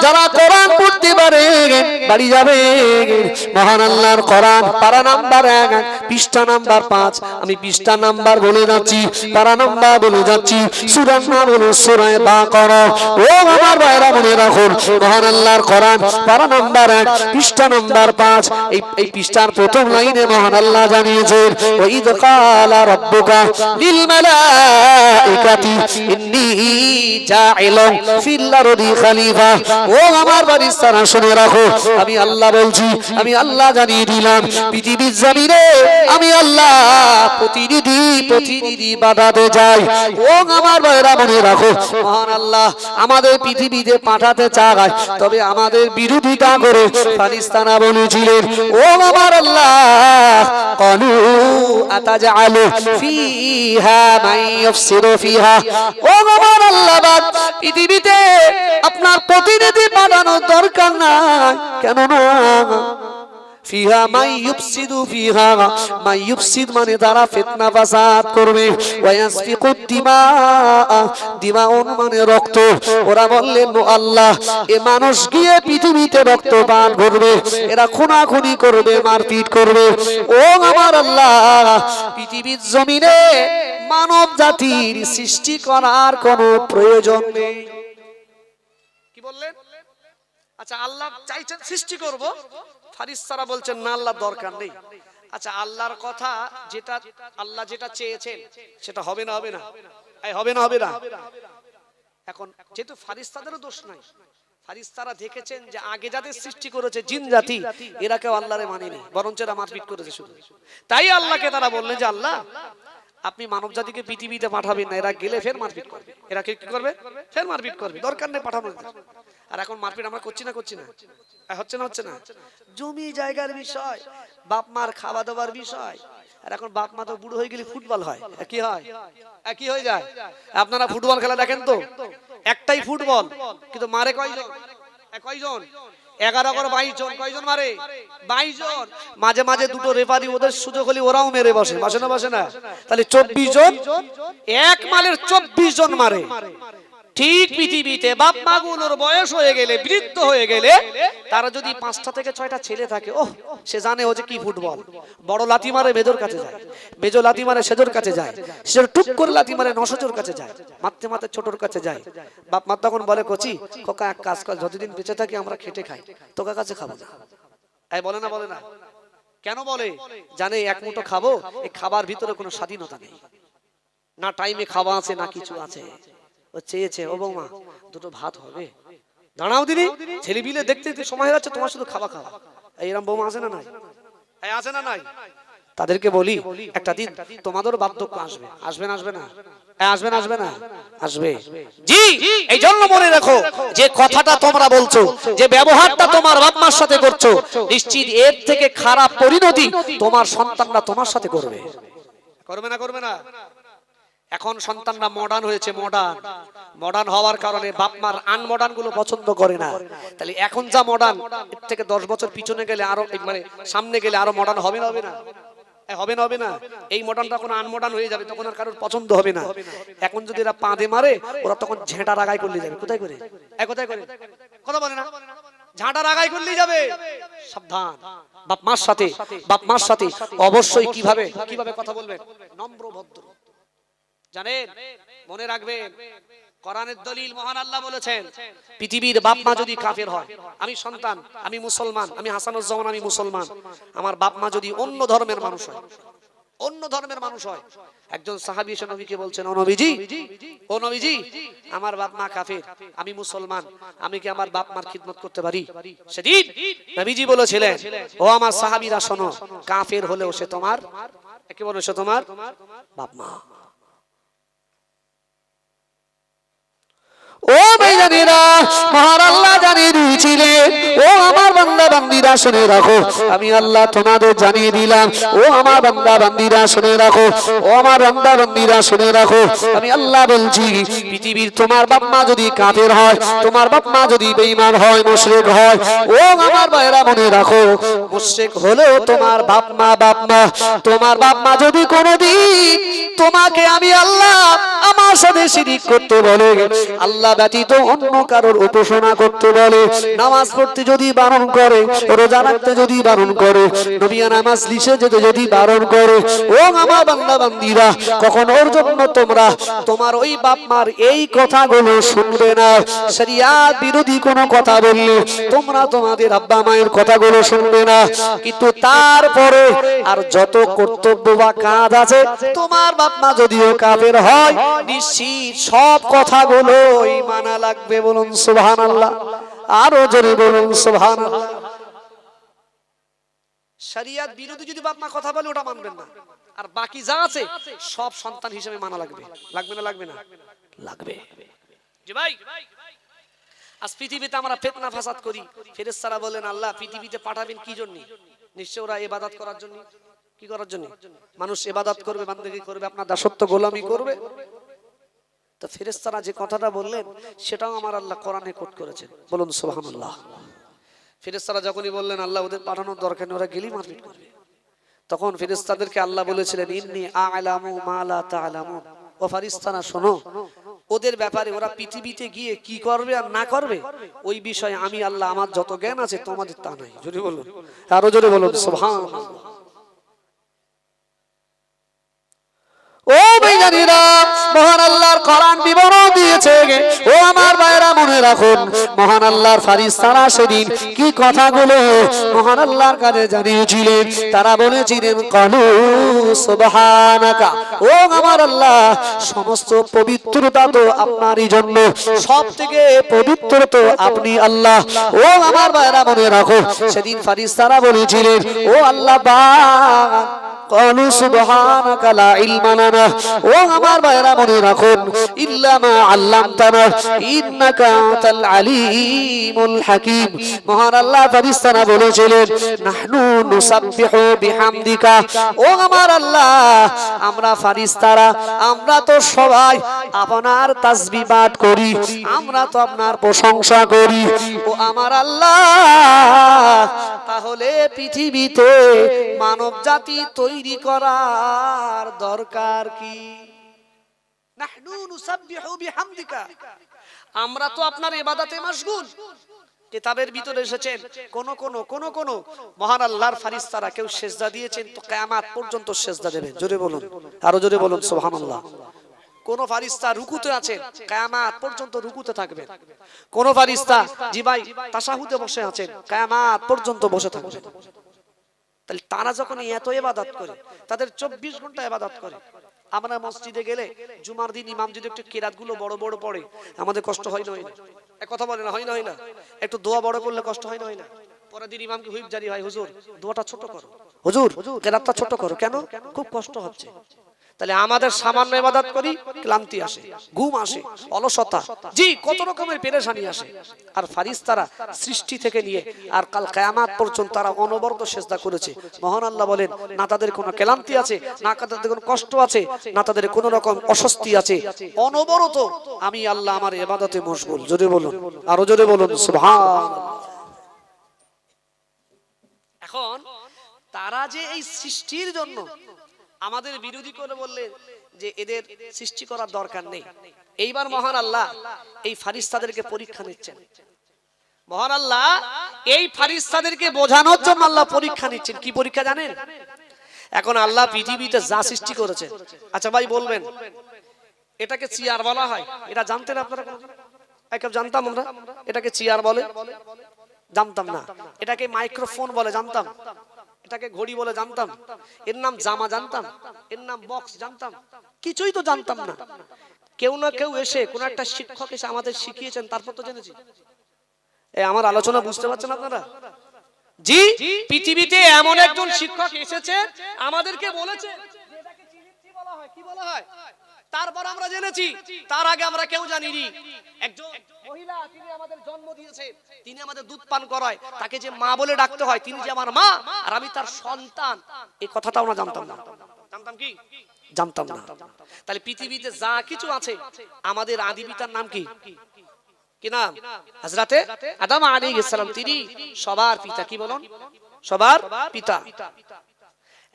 যারা কোরআন পড়তে পারে বাড়ি যাবে। মহান আল্লাহর কোরআন পারা নাম্বার 1 পৃষ্ঠা নাম্বার 5। আমি পৃষ্ঠা নাম্বার বলে যাচ্ছি, পারা নাম্বার বলে যাচ্ছি, সূরার নাম হলো সূরা বাকারা। ও আমার ভাইরা মনে রাখুন, মহান আল্লাহর কোরআন পারা নাম্বার 1 পৃষ্ঠা নাম্বার 5। এই পৃষ্ঠার প্রথম লাইনে মহান আল্লাহ জানিয়েছেন, ওয়াইদ ক্বালা রাব্বুকা লিল মালাইকাতি ইন্নী জাইলুন ফিল আরদি খলিফা। ও আমার ফেরেশতারা শুনে রাখো, আমি আল্লাহ বলছি, আমি আল্লাহ জানিয়ে দিলাম, পৃথিবীর জমিনে আমি আল্লাহ প্রতিনিধি বানাতে যাই। ও আমার ভাইরা মনে রাখো, মহান আল্লাহ আমাদের পৃথিবীতে পাঠাতে চায়, তবে আমাদের বিরোধিতা করে ফেরেশতারা বলেছিলেন, ও আমার আল্লাহ ক্বালু আতাজআলু ফিহা মান ইউফসিদু ফিহা। ও আমার আল্লাহ, পৃথিবীতে আপনার প্রতিনিধি পাঠানোর দরকার নাই, কেন না? ফিহা মান ইউফসিদু ফিহা, মান ইউফসিদ মানে তারা ফিতনা ফাসাদ করবে, ওয়া ইয়াসফিকু দিমা, দিমাউন মানে রক্ত। ওরা বললেন, ও আল্লাহ, এ মানুষ গিয়ে পৃথিবীতে রক্তপাত করবে, এরা খুনাখুনি করবে, মারপিট করবে। ও আমার আল্লাহ, পৃথিবীর জমিনে মানব জাতির সৃষ্টি করার কোনো প্রয়োজন নেই। কি বললেন? আচ্ছা, আল্লাহ চাইছেন সৃষ্টি করব, ফেরেশতারা বলছেন না, আল্লাহর দরকার নেই। আচ্ছা, আল্লাহর কথা যেটা আল্লাহ যেটা চেয়েছেন সেটা হবে না? হবে না? হবে না? হবে না? এখন যেহেতু ফেরেশতাদেরও দোষ নাই, ফেরেশতারা দেখেছেন যে আগে যাদের সৃষ্টি করেছে জিন জাতি, এরা কেউ আল্লাহরে মানেনি, বরঞ্চ এরা মারপিট করেছে শুধু। তাই আল্লাহকে তারা বললেন যে আল্লাহ, আপনি মানব জাতিকে পৃথিবীতে পাঠাবেন না, এরা গেলে ফের মারপিট করবে। এরা কি করবে? ফের মারপিট করবে, দরকার নেই পাঠানোর। আর এখন মারপিট আমরা করছি না? হচ্ছে না? হচ্ছে না? জমি জায়গার বিষয়, বাপ মার খাওয়া দাওয়ার বিষয়। আর এখন বাপ মা তো বুড়ো হয়ে গেলে ফুটবল হয়, কি হয়? কি হয়ে যায়? আপনারা ফুটবল খেলা দেখেন তো, একটাই ফুটবল, কিন্তু মারে কয়জন? 11 করে 22 জন। কয়জন মারে? 22 জন। মাঝে মাঝে দুটো রেফারি, ওদের সুযোগ হলে ওরাও মেরে বসে না? তাহলে 24 জন, এক মালের 24 জন মারে। ঠিক পৃথিবীতে বাপ মা গুলোর বয়স হয়ে গেলে, বৃদ্ধ হয়ে গেলে, তারা যদি 5টা থেকে 6টা ছেলে থাকে, ও সে জানে ও যে কি ফুটবল। বড় লাথি মারে মেজোর কাছে যায়, মেজো লাথি মারে সেজোর কাছে যায়, সে টুক করে লাথি মারে নশোজোর কাছে যায়, মারতে মারতে ছোটর কাছে যায়। বাপ মা তখন বলে, কচি খোকা এক কাজ কর, যতদিন বেঁচে থাকি আমরা খেটে খাই, তোকার কাছে খাবো না। বলে না? কেন বলে? জানে এক মুঠো খাবো, এই খাবার ভিতরে কোনো স্বাধীনতা নেই, না টাইমে খাওয়া আছে না কিছু আছে। ও চেয়েছে, ও বৌমা দুটো ভাত হবে, দাঁড়াও দিদি, ছেলে বিলে দেখতে সময় যাচ্ছে, তোমার শুধু খাওয়া। এইরকম বৌমা আছে না নাই? আছে না নাই? তাদেরকে বলি, একটা দিন তোমাদের বার্ধক্য আসবে। আসবে না? আসবে। জি, এই জন্য মনে রাখো, যে কথাটা তোমরা বলছো, যে ব্যবহারটা তোমার বাপ মার সাথে করছো, নিশ্চিত এর থেকে খারাপ পরিণতি তোমার সন্তানরা তোমার সাথে করবে। করবে না? এখন সন্তানরা মডার্ন হয়েছে, মডার্ন হওয়ার কারণে বাপ মার আনমডার্ন গুলো পছন্দ করে না। তাহলে এখন যা মডার্ন, এর থেকে 10 বছর পিছনে গেলে আরো, মানে সামনে গেলে আরো মডার্ন হবে না? এই মডার্নটা কোন আনমডার্ন হয়ে যাবে, তখন আর কারোর পছন্দ হবে না। এখন যদি এরা পাঁদে মারে, ওরা তখন ঝেঁটা রাগাই করলে যাবে। কোথায় করে? কথা বলে না? ঝাঁটা রাগাই করলে যাবে। সাবধান, বাপ মার সাথে অবশ্যই কিভাবে কথা বলবেন, নম্র ভদ্র। জানেন, মনে রাখবেন, কোরআনের দলিল মহান আল্লাহ বলেছেন, পৃথিবীর বাপ মা যদি কাফের হয়, আমি সন্তান, আমি মুসলমান, আমি হাসানুজ্জামান, আমি মুসলমান, আমার বাপ মা যদি অন্য ধর্মের মানুষ হয়, একজন সাহাবী এসে নবীকে বলছেন, ও নবীজি, আমার বাপ মা কাফের, আমি মুসলমান, আমি কি আমার বাপ মার খিদমত করতে পারি? সেদিন নবীজি বলেছিলেন, ও আমার সাহাবীরা শোনো, কাফের হলেও সে তোমার বাপ মা। ও ভাইজানেরা, মহান আল্লাহ জানিয়ে দিয়েছিলেন, ও আমার বান্দা বান্দীরা শুনে রাখো, আমি আল্লাহ তোমাদের জানিয়ে দিলাম, ও আমার বান্দা বান্দীরা শুনে রাখো, আমি আল্লাহ বলছি, পৃথিবীর তোমার বাপ মা যদি কাফের হয়, তোমার বাপ মা যদি বেঈমান হয়, মুশরিক হয়, ও আমার ভাইরা মনে রাখো, মুশরিক হলেও তোমার বাপ মা, তোমার বাপ মা যদি কোনোদিন তোমাকে আমি আল্লাহ আমার আল্লাহর সাথে শিরিক করতে বলে, আল্লাহ ব্যতীত অন্য কারোর উপাসনা করতে বলে, নামাজ পড়তে যদি বারণ করে, রোজা রাখতে যদি বারণ করে, নবিয়ানা মাজলিসে যেতে যদি বারণ করে, ও আমার বান্দা বান্দীরা, কখন ওর জন্য তোমরা তোমার ওই বাপ মার এই কথাগুলো শুনবে না। শরিয়াত বিরোধী কোনো কথা বললে তোমরা তোমাদের আব্বা মায়ের কথাগুলো শুনবে না। কিন্তু তারপরে আর যত কর্তব্য বা কাজ আছে, তোমার বাপ মা যদিও কাফের হয়, নিশ্চিত সব কথাগুলোই মানা লাগবে। বলুন সুবহানাল্লাহ, আরো জোরে বলুন সুবহানাল্লাহ। শরিয়াত বিরোধী যদি বাপ মা কথা বলে ওটা মানবেন না, আর বাকি যা আছে সব সন্তান হিসেবে মানা লাগবে। লাগবে না লাগবে না লাগবে। জি ভাই, আজ পৃথিবীতে আমরা ফিতনা ফাসাদ করি, ফেরেশতারা বলেন আল্লাহ পৃথিবীতে পাঠাবেন কি জন্য? নিশ্চয় ওরা ইবাদত করার জন্য। কি করার জন্য? মানুষ ইবাদত করবে, বান্দেগি করবে, আপনার দাসত্ব গোলামি করবে। তো ফেরেশতারা যে কথাটা বললেন সেটাও আমার আল্লাহ কোরআনে কোট করেছেন। বলুন সুবহানাল্লাহ। ফেরেশতারা যখনই বললেন আল্লাহ ওদের পাঠানোর দরকার নেই, ওরা গেলি মারপিট করবে, তখন ফেরেশতাদেরকে আল্লাহ বলেছিলেন ইন্নী আ'লামু মা লা তা'লামুন। ও ফেরেশতারা শোনো, ওদের ব্যাপারে ওরা পৃথিবীতে গিয়ে কি করবে আর না করবে ওই বিষয়ে আমি আল্লাহ আমার যত জ্ঞান আছে তোমাদের তা নাই। জোরে বলুন, আরো জোরে বলুন সুবহানাল্লাহ। ও ভাইজানেরা, মহান আল্লাহর কোরআন বিবরণ দিয়েছে। ও আমার ভাইরা মনে রাখুন, মহান আল্লাহর ফেরেশতারা সেদিন কি কথাগুলো মহান আল্লাহর কাছে জানিয়েছিলেন। তারা বলেছিলেন ক্বালু সুবহানাকা, ও আমার আল্লাহ সমস্ত পবিত্রতা তো আপনারই জন্য, সবথেকে পবিত্র তো আপনি আল্লাহ। ও আমার ভাইরা মনে রাখো, সেদিন ফেরেশতারা বলেছিলেন ও আল্লাহ পাক ক্বালু সুবহানাকা লা ইলমা লানা, ও আমার ভাইরা মনে রাখুন ইল্লা মা আল্লামতানা ইন্নাকা আনতাল আলিমুল হাকীম। মহান আল্লাহ ফেরেশতারা বলেছিলেন নাহনু নুসাব্বিহু বিহামদিকা, ও আমার আল্লাহ আমরা ফেরেশতারা আমরা তো সবাই আপনার তাসবিহ পাঠ করি, আমরা তো আপনার প্রশংসা করি। ও আমার আল্লাহ, তাহলে পৃথিবীতে মানব জাতি তৈরি করার দরকার কি? নাহনু নুসাব্বিহু বিহামদিকা, আমরা তো আপনার ইবাদতে মাশগুল। কিতাবের ভিতরে এসেছেন কোন কোন মহান আল্লাহর ফেরেশতারা কেউ সিজদা দিয়েছেন তো কিয়ামত পর্যন্ত সিজদা দেবেন। জোরে বলুন, আরো জোরে বলুন সুবহানাল্লাহ। কোন ফেরেশতা রুকুতে আছেন, কিয়ামত পর্যন্ত রুকুতে থাকবেন। কোন ফেরেশতা জি ভাই তাশাহুদে বসে আছেন, কিয়ামত পর্যন্ত বসে থাকবেন। তাহলে তারা যখন এত ইবাদত করে, তাদের 24 ঘন্টা ইবাদত করে। আমরা মসজিদে গেলে জুমার দিন ইমাম যদি একটু কিরাতগুলো বড় বড় পড়ে আমাদের কষ্ট হয় না? হয় না? এক কথা বলে না, হয় না? হয় না? একটু দোয়া বড় করলে কষ্ট হয় না? হয় না? পরের দিন ইমামকে হুইপ জারি হয়, হুজুর দোয়াটা ছোট করো, হুজুর কিরাতটা ছোট করো। কেন? খুব কষ্ট হচ্ছে। তাহলে আমাদের সামান্য ইবাদত করি, ক্লান্তি আসে, ঘুম আসে, অলসতা, জি কত রকমের পেরেশানি আসে। আর ফেরেশতারা সৃষ্টি থেকে নিয়ে আর কাল কিয়ামত পর্যন্ত তারা অনবরত সিজদা করেছে। মহান আল্লাহ বলেন না তাদের কোনো ক্লান্তি আছে, না তাদের কোনো কষ্ট আছে, না তাদের কোনো রকম অস্বস্তি আছে, অনবরত আমি আল্লাহ আমার ইবাদতে মশগুল। জোরে বলুন, আরো জোরে বলুন সুবহানাল্লাহ। এখন তারা যে এই সৃষ্টির জন্য আমাদের বিরোধী করে বললেন যে এদের সৃষ্টি করার দরকার নেই, এইবার মহান আল্লাহ এই ফেরেশতাদেরকে পরীক্ষা নিচ্ছেন। মহান আল্লাহ এই ফেরেশতাদেরকে বোঝানোর জন্য আল্লাহ পরীক্ষা নিচ্ছেন। কি পরীক্ষা জানেন? এখন আল্লাহ পৃথিবীতে যা সৃষ্টি করেছেন, আচ্ছা ভাই বলবেন এটাকে চেয়ার বলা হয়, এটা জানতেন আপনারা? একদম জানতাম আমরা এটাকে চেয়ার বলে? জানতাম না। এটাকে মাইক্রোফোন বলে? জানতাম। এটাকে ঘড়ি বলে? জানতাম। এর নাম জামা? জানতাম। এর নাম বক্স? জানতাম। কিছুই তো জানতাম না। কেউ না কেউ এসে কোন একটা শিক্ষক এসে আমাদের শিখিয়েছেন, তারপর তো জেনেছি। এই আমার আলোচনা বুঝতে পারছেন আপনারা? জি, পৃথিবীতে এমন একজন শিক্ষক এসেছে আমাদেরকে বলেছে এটাকে চিলিপি বলা হয়। কি বলা হয়? তারপর আমরা জেনেছি, তার আগে আমরা কেউ জানিনি। একজন মহিলা তিনি আমাদের জন্ম দিয়েছে, তিনি আমাদের দুধ পান করায়, তাকে যে মা বলে ডাকতে হয়, তিনি যে আমার মা আর আমি তার সন্তান, এই কথাটা আমরা জানতাম না। জানতাম কি? জানতাম না। তাহলে পৃথিবীতে যা কিছু আছে আমাদের আদি পিতার নাম কি? কি নাম? হযরতে আদম আলাইহিস সালাম, তিনি সবার পিতা। কি বলুন? সবার পিতা।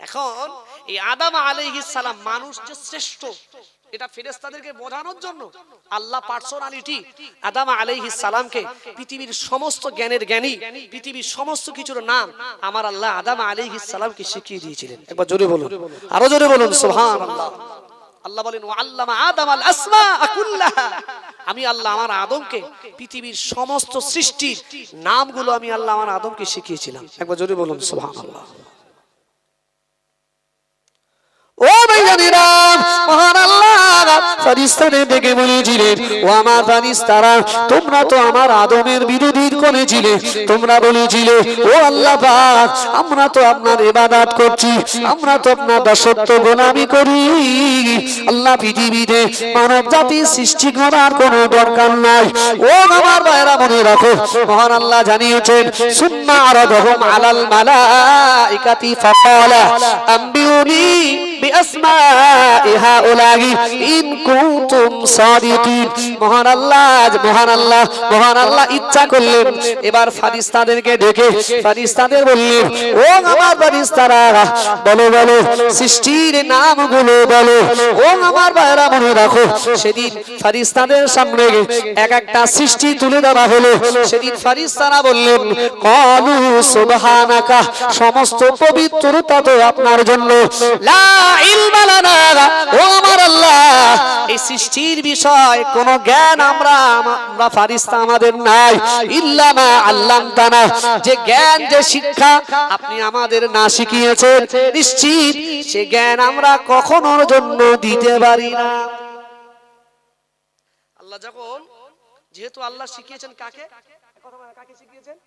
এখন এই আদম আলাইহিস সালাম মানুষ যে শ্রেষ্ঠ এটা ফেরেশতাদেরকে বোঝানোর জন্য আল্লাহ পার্সোনালিটি আদম আলাইহিস সালামকে পৃথিবীর সমস্ত জ্ঞানের জ্ঞানী, পৃথিবীর সমস্ত কিছুর নাম আমার আল্লাহ আদম আলাইহিস সালামকে শিখিয়ে দিয়েছিলেন। একবার জোরে বলুন, আরো জোরে বলুন সুবহানাল্লাহ। আল্লাহ বলেন ওয়া আল্লামা আদম আল আসমাআ কুল্লাহা, আমি আল্লাহ আমার আদমকে পৃথিবীর সমস্ত সৃষ্টির নামগুলো আমি আল্লাহ আমার আদমকে শিখিয়েছিলাম। একবার জোরে বলুন সুবহানাল্লাহ। ও ভাইজানেরা, মহান আল্লাহ ফেরেশতাদের ডেকে বলেছিলেন, ও আমার ফেরেশতারা, তোমরা তো আমার আদমের বিরোধী করেছিলে, তোমরা বলেছিলে ও আল্লাহ পাক, আমরা তো আপনার ইবাদত করছি, আমরা তো আপনার দাসত্ব গোলামি করি, আল্লাহ পৃথিবীতে মানব জাতি সৃষ্টি করার কোনো দরকার নাই। ও আমার ভাইরা মনে রাখো, মহান আল্লাহ জানিয়েছেন সুম্মা আরাদহুম আলাল মালাইকাতি ফাকালা আম্বিউনি বিআসমাই হাউলাই ইন কুনতুম সাদিকিন। মহান আল্লাহ ইচ্ছা করলেন এবার ফেরেশতাদেরকে ডেকে ফেরেশতাদের বললেন, ও আমার ফেরেশতারা, বলো বলো সৃষ্টির নামগুলো বলো। ও আমার ভাইরা মনে রাখো, সেদিন ফেরেশতাদের সামনে এক একটা সৃষ্টি তুলে দেওয়া হলো। সেদিন ফেরেশতারা বললেন, ক্বালু সুবহানাকা, সমস্ত পবিত্রতা তো আপনার জন্য, লা ইলমা লানা, ও আমার আল্লাহ এই সৃষ্টির বিষয় কোন জ্ঞান আমরা ফেরেশতা আমাদের নাই, ইল্লা মা আল্লামতানা, যে জ্ঞান যে শিক্ষা আপনি আমাদের না শিখিয়েছেন, নিশ্চিত সে জ্ঞান আমরা কখনোর জন্য দিতে পারি না। আল্লাহ যখন যেহেতু আল্লাহ শিখিয়েছেন কাকে, কাকে শিখিয়েছেন?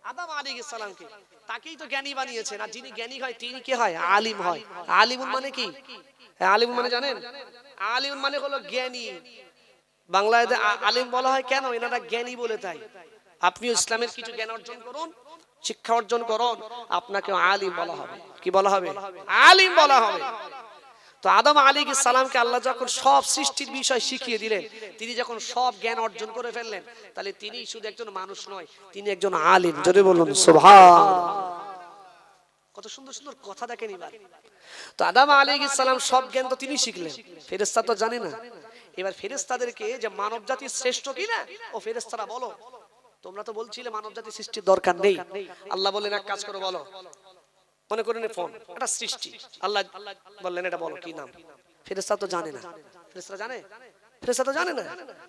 আদম আলাইহিস সালামকে, তাকেই তো জ্ঞানী বানিয়েছেন। আর যিনি জ্ঞানী হয় তিনি কে হয়? আলিম হয়। আলিমুন মানে কি? আলিমুন মানে জানেন? আলিম মানে হলো জ্ঞানী। বাংলায় আলিম বলা হয় কেন? এনারা জ্ঞানী বলে তাই। আপনি ইসলামের কিছু জ্ঞান অর্জন করুন, শিক্ষা অর্জন করুন, আপনাকে আলিম বলা হবে। কি বলা হবে? আলিম বলা হবে। তো আদম আলাইহিস সালামকে আল্লাহ যখন সব সৃষ্টির বিষয় শিখিয়ে দিলেন, তিনি যখন সব জ্ঞান অর্জন করে ফেললেন, তাহলে তিনি শুধু একজন মানুষ নয়, তিনি একজন আলিম। জোরে বলুন সুবহানাল্লাহ। কত সুন্দর সুন্দর কথা দেখেন এবার। তো আদম আলাইহিস সালাম সব জ্ঞান তো তিনি শিখলেন, ফেরেশতা তো জানে না। এবার ফেরেশতাদেরকে যে মানব জাতির শ্রেষ্ঠ কিনা, ও ফেরেশতারা বলো, তোমরা তো বলছিলে মানব জাতির সৃষ্টির দরকার নেই। আল্লাহ বললেন এক কাজ করো, বলো, মনে করেন ফোন একটা সৃষ্টি, আল্লাহ বললেন এটা বলো কি নাম। ফেরেশতা তো জানে না। ফেরেশতা জানে? ফেরেশতা তো জানে না।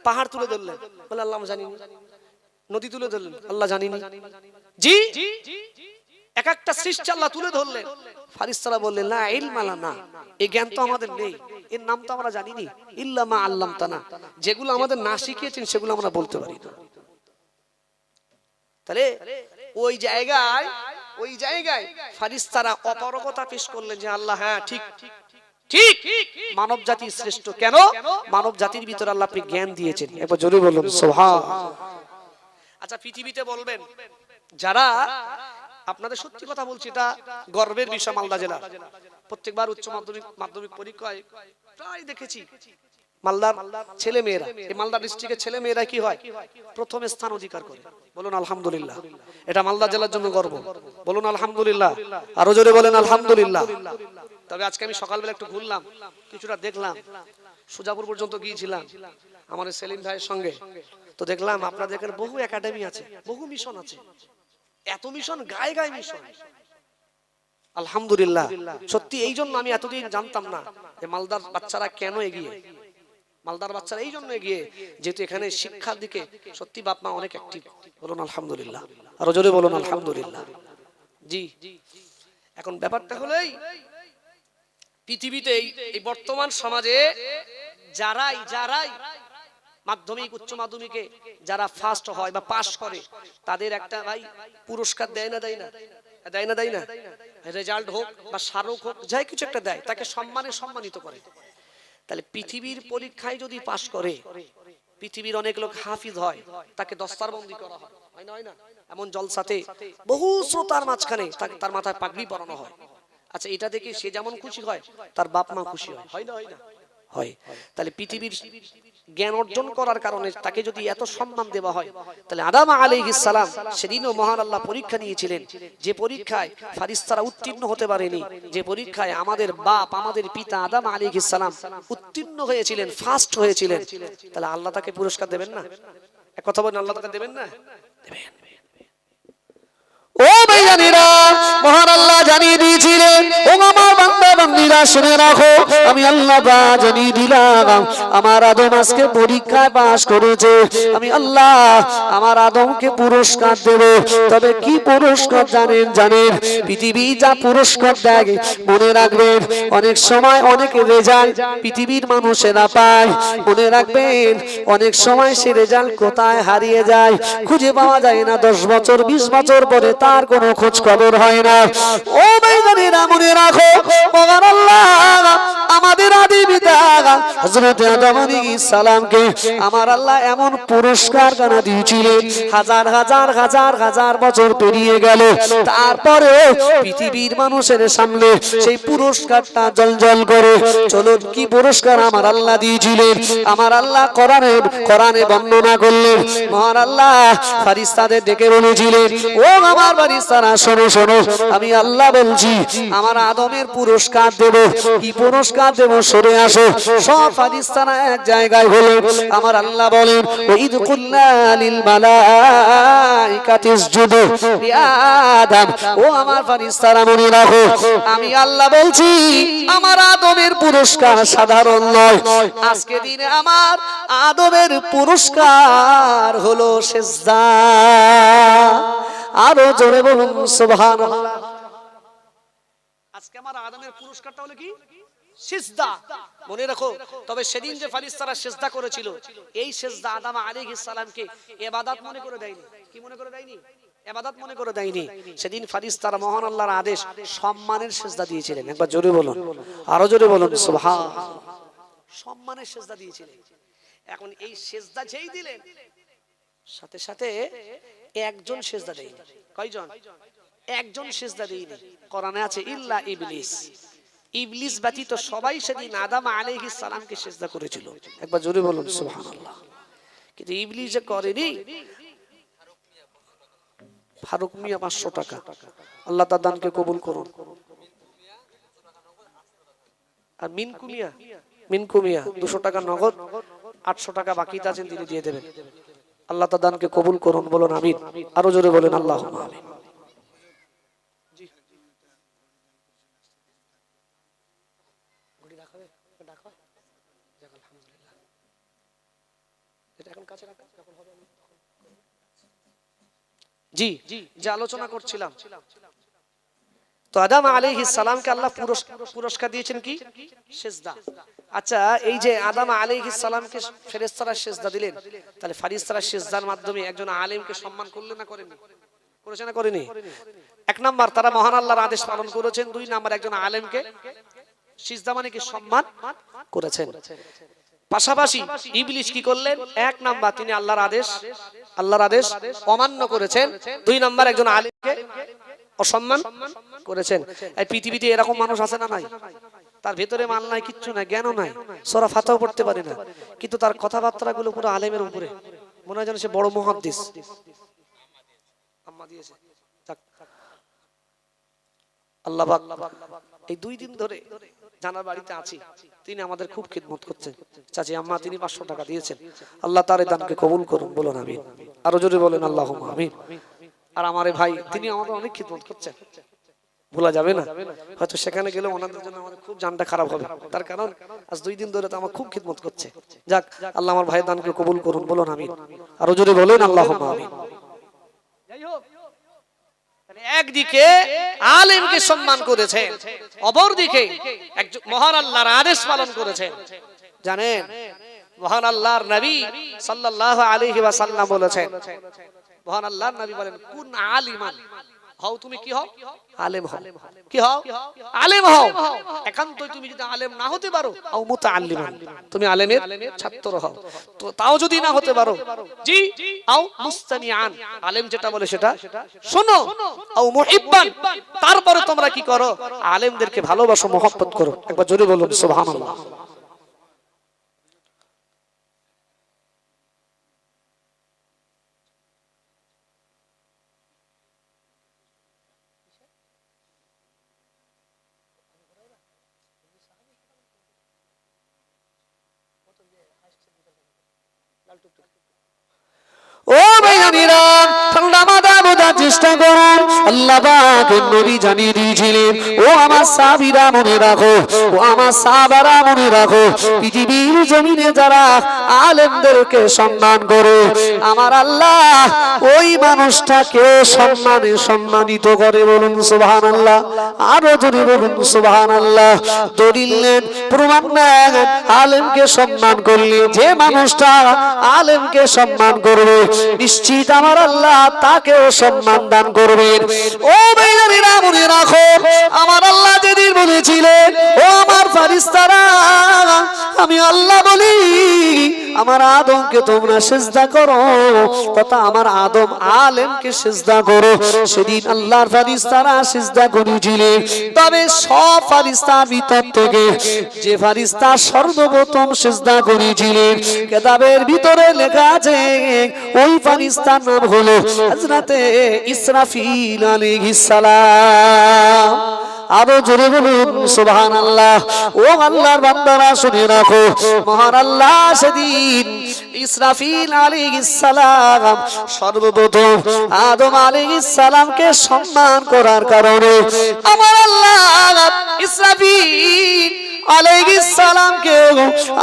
পাহাড় তুলে ধরলেন, বলে আল্লাহ জানি না। নদী তুলে ধরলেন, আল্লাহ জানি না। জি এক একটা সৃষ্টি আল্লাহ তুলে ধরলেন, ফেরেশতারা বললেন লা ইলমা লানা, এই জ্ঞান তো আমাদের নেই, এর নাম তো আমরা জানি না, ইল্লা মা আল্লামতানা, যেগুলো আমাদের না শিখিয়েছেন সেগুলো আমরা বলতে পারি না। তাহলে ওই জায়গায় ফেরেশতারা অপারগতা পেশ করলেন যে আল্লাহ হ্যাঁ ঠিক ঠিক মানব জাতি শ্রেষ্ঠ। কেন? মানব জাতির ভিতরে আল্লাহ আপনি জ্ঞান দিয়েছেন। এবার জোরে বলুন সুবহানাল্লাহ। আচ্ছা পৃথিবীতে বলবেন যারা, আপনাদের সত্যি কথা বলছি, এটা গর্বের বিষয়, মালদা জেলা প্রত্যেকবার উচ্চ মাধ্যমিক পরীক্ষায় প্রায় দেখেছি মালদার ছেলে মেয়েরা, এই মালদা ডিস্ট্রিক্টের ছেলে মেয়েরা কি হয়, প্রথম স্থান অধিকার করে। বলুন আলহামদুলিল্লাহ। এটা মালদা জেলার জন্য গর্ব। বলুন আলহামদুলিল্লাহ। আরো জোরে বলেন আলহামদুলিল্লাহ। তবে আজকে আমি সকালবেলা একটু ঘুরলাম, কিছুটা দেখলাম, সুজাপুর পর্যন্ত গিয়েছিলাম আমার সেলিম ভাইয়ের সঙ্গে। তো দেখলাম আপনাদের এখানে বহু একাডেমি আছে, বহু মিশন আছে, এত মিশন, গায়ে গায়ে মিশন। আলহামদুলিল্লাহ। সত্যি এই জন্য আমি এতদিন জানতাম না যে মালদার বাচ্চারা কেন এগিয়ে। মালদার বাচ্চারা এই জন্য এগিয়ে, যেহেতু এখানে শিক্ষার দিকে সত্যি বাপ মা অনেক অ্যাক্টিভ। বলুন আলহামদুলিল্লাহ। আরো জোরে বলুন আলহামদুলিল্লাহ। জি এখন ব্যাপারটা হলো এই পৃথিবীতে এই বর্তমান সমাজে যারাই মাধ্যমিক উচ্চ মাধ্যমিকে যারা ফার্স্ট হয় বা পাস করে, তাদের একটা ভাই পুরস্কার দেয় না? দেয় না? রেজাল্ট হোক বা স্মারক হোক, যাই কিছু একটা দেয়, তাকে সম্মানিত করে। তাহলে পৃথিবীর পরীক্ষায় যদি পাস করে, পৃথিবীর অনেক লোক হাফিজ হয়, তাকে দস্তারবন্দি করা হয়, হয় না? এমন জলসাতে বহু শ্রোতার মাঝখানে তার মাথায় পাগড়ি পরানো হয়। আচ্ছা এটা দেখে সে যেমন খুশি হয়, তার বাপ মা খুশি হয়, হয় না? হয়। তাহলে পৃথিবীর জ্ঞান অর্জন করার কারণে তাকে যদি এত সম্মান দেওয়া হয়, তাহলে আদম আলাইহিস সালাম সেদিনও মহান আল্লাহ পরীক্ষা নিয়েছিলেন, যে পরীক্ষায় ফারিস্তারা উত্তীর্ণ হতে পারেনি, যে পরীক্ষায় আমাদের বাপ আমাদের পিতা আদম আলাইহিস সালাম উত্তীর্ণ হয়েছিলেন, ফার্স্ট হয়েছিলেন, তাহলে আল্লাহ তাকে পুরস্কার দেবেন না? এক কথা বলেন, আল্লাহ তাকে দেবেন না? দেবেন। ও ভাইজানেরা, মহান আল্লাহ জানিয়ে দিয়েছিলেন, ও আমার বান্দা বান্দীরা শুনে রাখো, আমি আল্লাহ জানিয়ে দিলাম আমার আদম আজকে পরীক্ষায় পাস করেছে, আমি আল্লাহ আমার আদমকে পুরস্কার দেব। তবে কি পুরস্কার জানেন? পৃথিবী যা পুরস্কার দেয় মনে রাখবেন, অনেক সময় অনেক রেজাল্ট পৃথিবীর মানুষেরা পায়, মনে রাখবেন অনেক সময় সে রেজাল্ট কোথায় হারিয়ে যায়, খুঁজে পাওয়া যায় না। 10 বছর 20 বছর পরে তার কোনো খোঁজ খবর হয় না। ও ভাইজানেরা মনে রাখো, মহান আল্লাহ আমাদের আদি পিতা হযরত আদম আলাইহিস সালামকে আমার আল্লাহ এমন পুরস্কার গানা দিয়েছিলেন, হাজার হাজার হাজার হাজার বছর পেরিয়ে গেল, তারপরে পৃথিবীর মানুষের সামনে সেই পুরস্কারটা জলজল করে। চলুন কি পুরস্কার আমার আল্লাহ দিয়েছিলেন, আমার আল্লাহ কোরআনে বর্ণনা করলেন। মহান আল্লাহ ফেরেশতাদের ডেকে বলেছিলেন, ও আমার ফেরেশতারা শোনো শোনো, আমি আল্লাহ বলছি আমার আদমের পুরস্কার দেব। কি পুরস্কার দেব? সরে আসো। সব ফেরেশতারা এক জায়গায় হলো। আমার আল্লাহ বলেন, ওয়াইদ কুল্লা লিল মালাইকাতি ইসজুদু লিয়া আদম। ও আমার ফেরেশতারা মনে রাখো, আমি আল্লাহ বলছি আমার আদমের পুরস্কার সাধারণ নয়। আজকে দিনে আমার আদমের পুরস্কার হলো সিজদা। আরো জোরে বলুন সুবহানাল্লাহ। আজকে আমার আদমের পুরস্কারটা হলো কি? সিজদা। মনে রাখো, তবে সেদিন যে ফেরেশতারা সিজদা করেছিল, এই সিজদা আদম আলাইহিস সালামকে ইবাদত মনে করে দেয়নি। কি মনে করে দেয়নি? ইবাদত মনে করে দেয়নি। সেদিন ফেরেশতারা মহান আল্লাহর আদেশ সম্মানের সিজদা দিয়েছিলেন। একবার জোরে বলুন, আরো জোরে বলুন সুবহানাল্লাহ। সম্মানের সিজদা দিয়েছিলেন। এখন এই সিজদা যেই দিলেন, সাথে সাথে একজন সিজদা দেয়নি। কয়জন? একজন সিজদা দেয়নি। কোরআনে আছে ইল্লা ইবলিস। ইবলিস ব্যতীত সবাই সেদিন আদম আলাইহিস সালামকে সিজদা করেছিল। একবার জোরে বলুন সুবহানাল্লাহ। কিন্তু ইবলিস যে করেনি। ফারুক মিয়া 500 টাকা, আল্লাহ তার দানকে কবুল করুন। আর মিনকু মিয়া 200 টাকা নগদ, 800 টাকা বাকিতে আছেন, তিনি দিয়ে দেবেন। আল্লাহ তার দানকে কবুল করুন, বলুন আমিন। আরো জোরে বলেন আল্লাহুম্মা আমিন। জি, যে আলোচনা করছিলাম, তো আদম আলাইহিস সালামকে আল্লাহ পুরস্কার দিয়েছেন কি? সিজদা। আচ্ছা, এই যে আদম আলাইহিস সালামকে ফেরেশতারা সিজদা দিলেন, তাহলে ফেরেশতারা সিজদার মাধ্যমে একজন আলেমকে সম্মান করলেন না করেননি? করেছে না করেনি? এক নাম্বার, তারা মহান আল্লাহর আদেশ পালন করেছেন। 2 নাম্বার, একজন আলেমকে সিজদা মানে কি? সম্মান করেছেন। পাশাপাশি ইবলিস কি করলেন? 1 নাম্বার, তিনি আল্লাহর আদেশ অমান্য করেছেন। 2 নাম্বার, একজন আলেমকে অসম্মান করেছেন। এই পৃথিবীতে এরকম মানুষ আছে না নাই? তার ভেতরে মাল নাই, কিচ্ছু নাই, জ্ঞানও নাই, সূরা ফাতিহাও পড়তে পারে না, কিন্তু তার কথাবার্তা গুলো পুরো আলেমের উপরে, মনে হয় যেন সে বড় মুহাদ্দিস। আম্মা দিয়েছে। আল্লাহ পাক এই 2 দিন ধরে জানার বাড়িতে আছি, তিনি আমাদের খুব খিদমত করছেন। চাচি আম্মা, তিনি 500 টাকা দিয়েছেন। আল্লাহ তার এই দানকে কবুল করুন, বলুন আমিন। আরো জোরে বলেন আল্লাহুম্মা আমিন। আর আমার ভাই, তিনি আমাদের অনেক খিদমত করছেন, ভোলা যাবে না। হয়তো সেখানে গেলে ওনাদের জন্য আমাদের খুব জানটা খারাপ হবে, তার কারণ আজ 2 দিন ধরে তো আমার খুব খিদমত করছে। যাক, আল্লাহ আমার ভাইয়ের দানকে কবুল করুন, বলুন আমিন। আরো জোরে বলেন আল্লাহুম্মা আমিন। যাই হোক, একদিকে আলেমকে সম্মান করেছেন, অপরদিকে একজন মহান আল্লাহর আদেশ পালন করেছেন। জানেন, মহান আল্লাহর নবী সাল্লাল্লাহু আলাইহি ওয়াসাল্লাম বলেছেন, মহান আল্লাহর নবী বলেন, কুন আলিমান, হও তুমি কি হও? আলেম হও। কি হও? আলেম হও। একান্তই তুমি যদি আলেম না হতে পারো, আও মুতাআল্লিমান, তুমি আলেমের ছাত্র হও। তো তাও যদি না হতে পারো, জি, আও মুস্তামিআন, আলেম যেটা বলে সেটা শোনো, আও মুহিব্বান, তারপরে তোমরা কি করো? আলেমদেরকে ভালোবাসো, মহব্বত করো। একবার জোরে বলুন সুবহানাল্লাহ। ও ভাইয়ানিরা, ঠান্ডা মাথা বোঝার চেষ্টা করুন। আল্লাহ পাকের নবী জানিয়ে দিয়েছিলেন, ও আমার সাহাবীরা মনে রাখো, ও আমার সাহাবারা মনে রাখো, পৃথিবীর জমিনে যারা আলেমদেরকে সম্মান করে, আমার আল্লাহ ওই মানুষটাকে সম্মানে সম্মানিত করে। বলুন সুবহানাল্লাহ, আরো জোরে বলুন সুবহানাল্লাহ। দলিল নেন, প্রমাণ নেন, আলেমকে সম্মান করলে যে মানুষটা আলেমকে সম্মান করবে, নিশ্চিত আমার আল্লাহ তাকেও সম্মান দান করবেন। ও ভাইয়ারা মনে রাখো, আমার আল্লাহ যেদিন বলেছিলেন, ও আমার ফেরেশতারা, আমি আল্লাহ বলি আমার আদমকে তোমরা সিজদা করো, তথা আমার আদম আলেমকে সিজদা করো, সেদিন আল্লাহর ফেরেশতারা সিজদা করেছিলেন। তবে সব ফেরেশতার ভিতর থেকে যে ফেরেশতা সর্বপ্রথম সিজদা করেছিলেন, কিতাবের ভিতরে লেখা আছে ওই ফেরেশতার নাম হলো হযরতে ইসরাফিল আলাইহিস সালাম। আরো জোরে বলুন সুবহানাল্লাহ। ও আল্লাহর বান্দারা শুনে রাখো, মহান আল্লাহ সেদিন ইসরাফিল আলাইহিস সালাম সর্বপ্রথম আদম আলাইহিস সালামকে সম্মান করার কারণে আমার আল্লাহ ইসরাফিল আলাইহিস সালামকে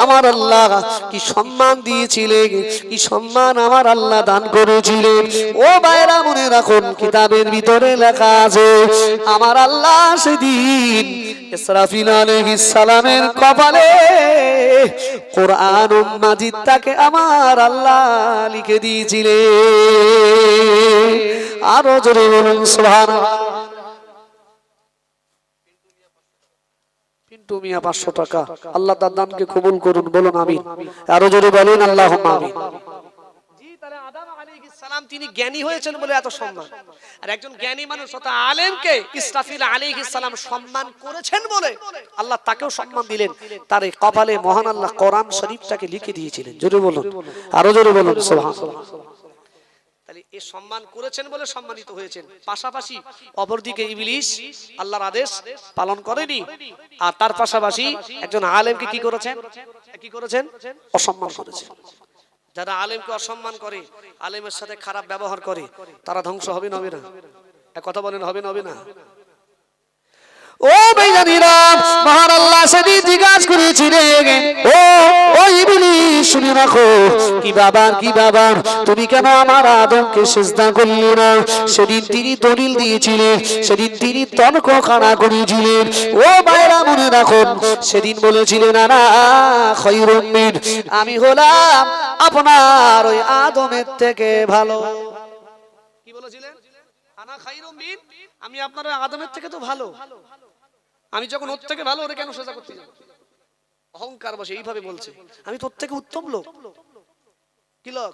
আমার আল্লাহ কি সম্মান দিয়েছিলেন, কি সম্মান আমার আল্লাহ দান করেছিলেন। ও ভাইরা মনে রাখুন, কিতাবের ভিতরে লেখা আছে আমার আল্লাহ সেদিন ইসরাফিল আলাইহিস সালামের কপালে কোরআনুল মাজিদটাকে আমার আল্লাহ লিখে দিয়েছিলেন। আরো জোরে বলুন সুবহানাল্লাহ। পিন্টু মিয়া 500 টাকা, আল্লাহ তার দানকে কবুল করুন, বলুন আমিন। আরো জোরে বলেন আল্লাহুম্মা আমিন। জি, তাহলে আদম আলাইহিস সালাম তিনি জ্ঞানী হয়েছেন বলে এত সম্মান, আর একজন জ্ঞানী মানুষ তথা আলেমকে ইসরাফিল আলাইহিস সালাম সম্মান করেছেন বলে আল্লাহ তাকেও সম্মান দিলেন, তার এই কপালে মহান আল্লাহ কোরআন শরীফটাকে লিখে দিয়েছিলেন। জোরে বলুন, আরো জোরে বলুন সুবহানাল্লাহ। তাহলে এই সম্মান করেছেন বলে সম্মানিত হয়েছেন। পাশাপাশি অপরদিকে ইবলিস আল্লাহর আদেশ পালন করেনি, আর তার পাশাপাশি একজন আলেমকে কি করেছেন, অসম্মান করেছেন। যারা আলেমকে অসম্মান করে, আলেমের সাথে খারাপ ব্যবহার করে, তারা ধ্বংস হবে না, হবে না? এক কথা বলেন, হবে না, হবে না? ও ভাইজানেরা, মহান আল্লাহ সেদিন জিজ্ঞাসা করেছিলেন, ও ইবলিস শুনে রাখো, কি বাবা তুমি কেন আমার আদমকে সিজদা করলে না? সেদিন তিনি দলিল দিয়েছিলেন, সেদিন তিনি তর্ক খাড়া করেছিলেন। ও ভাইরা মনে রাখুন, সেদিন বলেছিলেন আনা খায়রুম মিন, আমি হলাম আপনার ওই আদমের থেকে ভালো। কি বলেছিলেন? আনা খায়রুম মিন, আমি আপনার ওই আদমের থেকে তো ভালো। আমি যখন ওর থেকে ভালো, ওরে কেন সেজদা করতে যাব? অহংকার বসে এইভাবে বলছে, আমি তোর থেকে উত্তম লোক। কি লোক?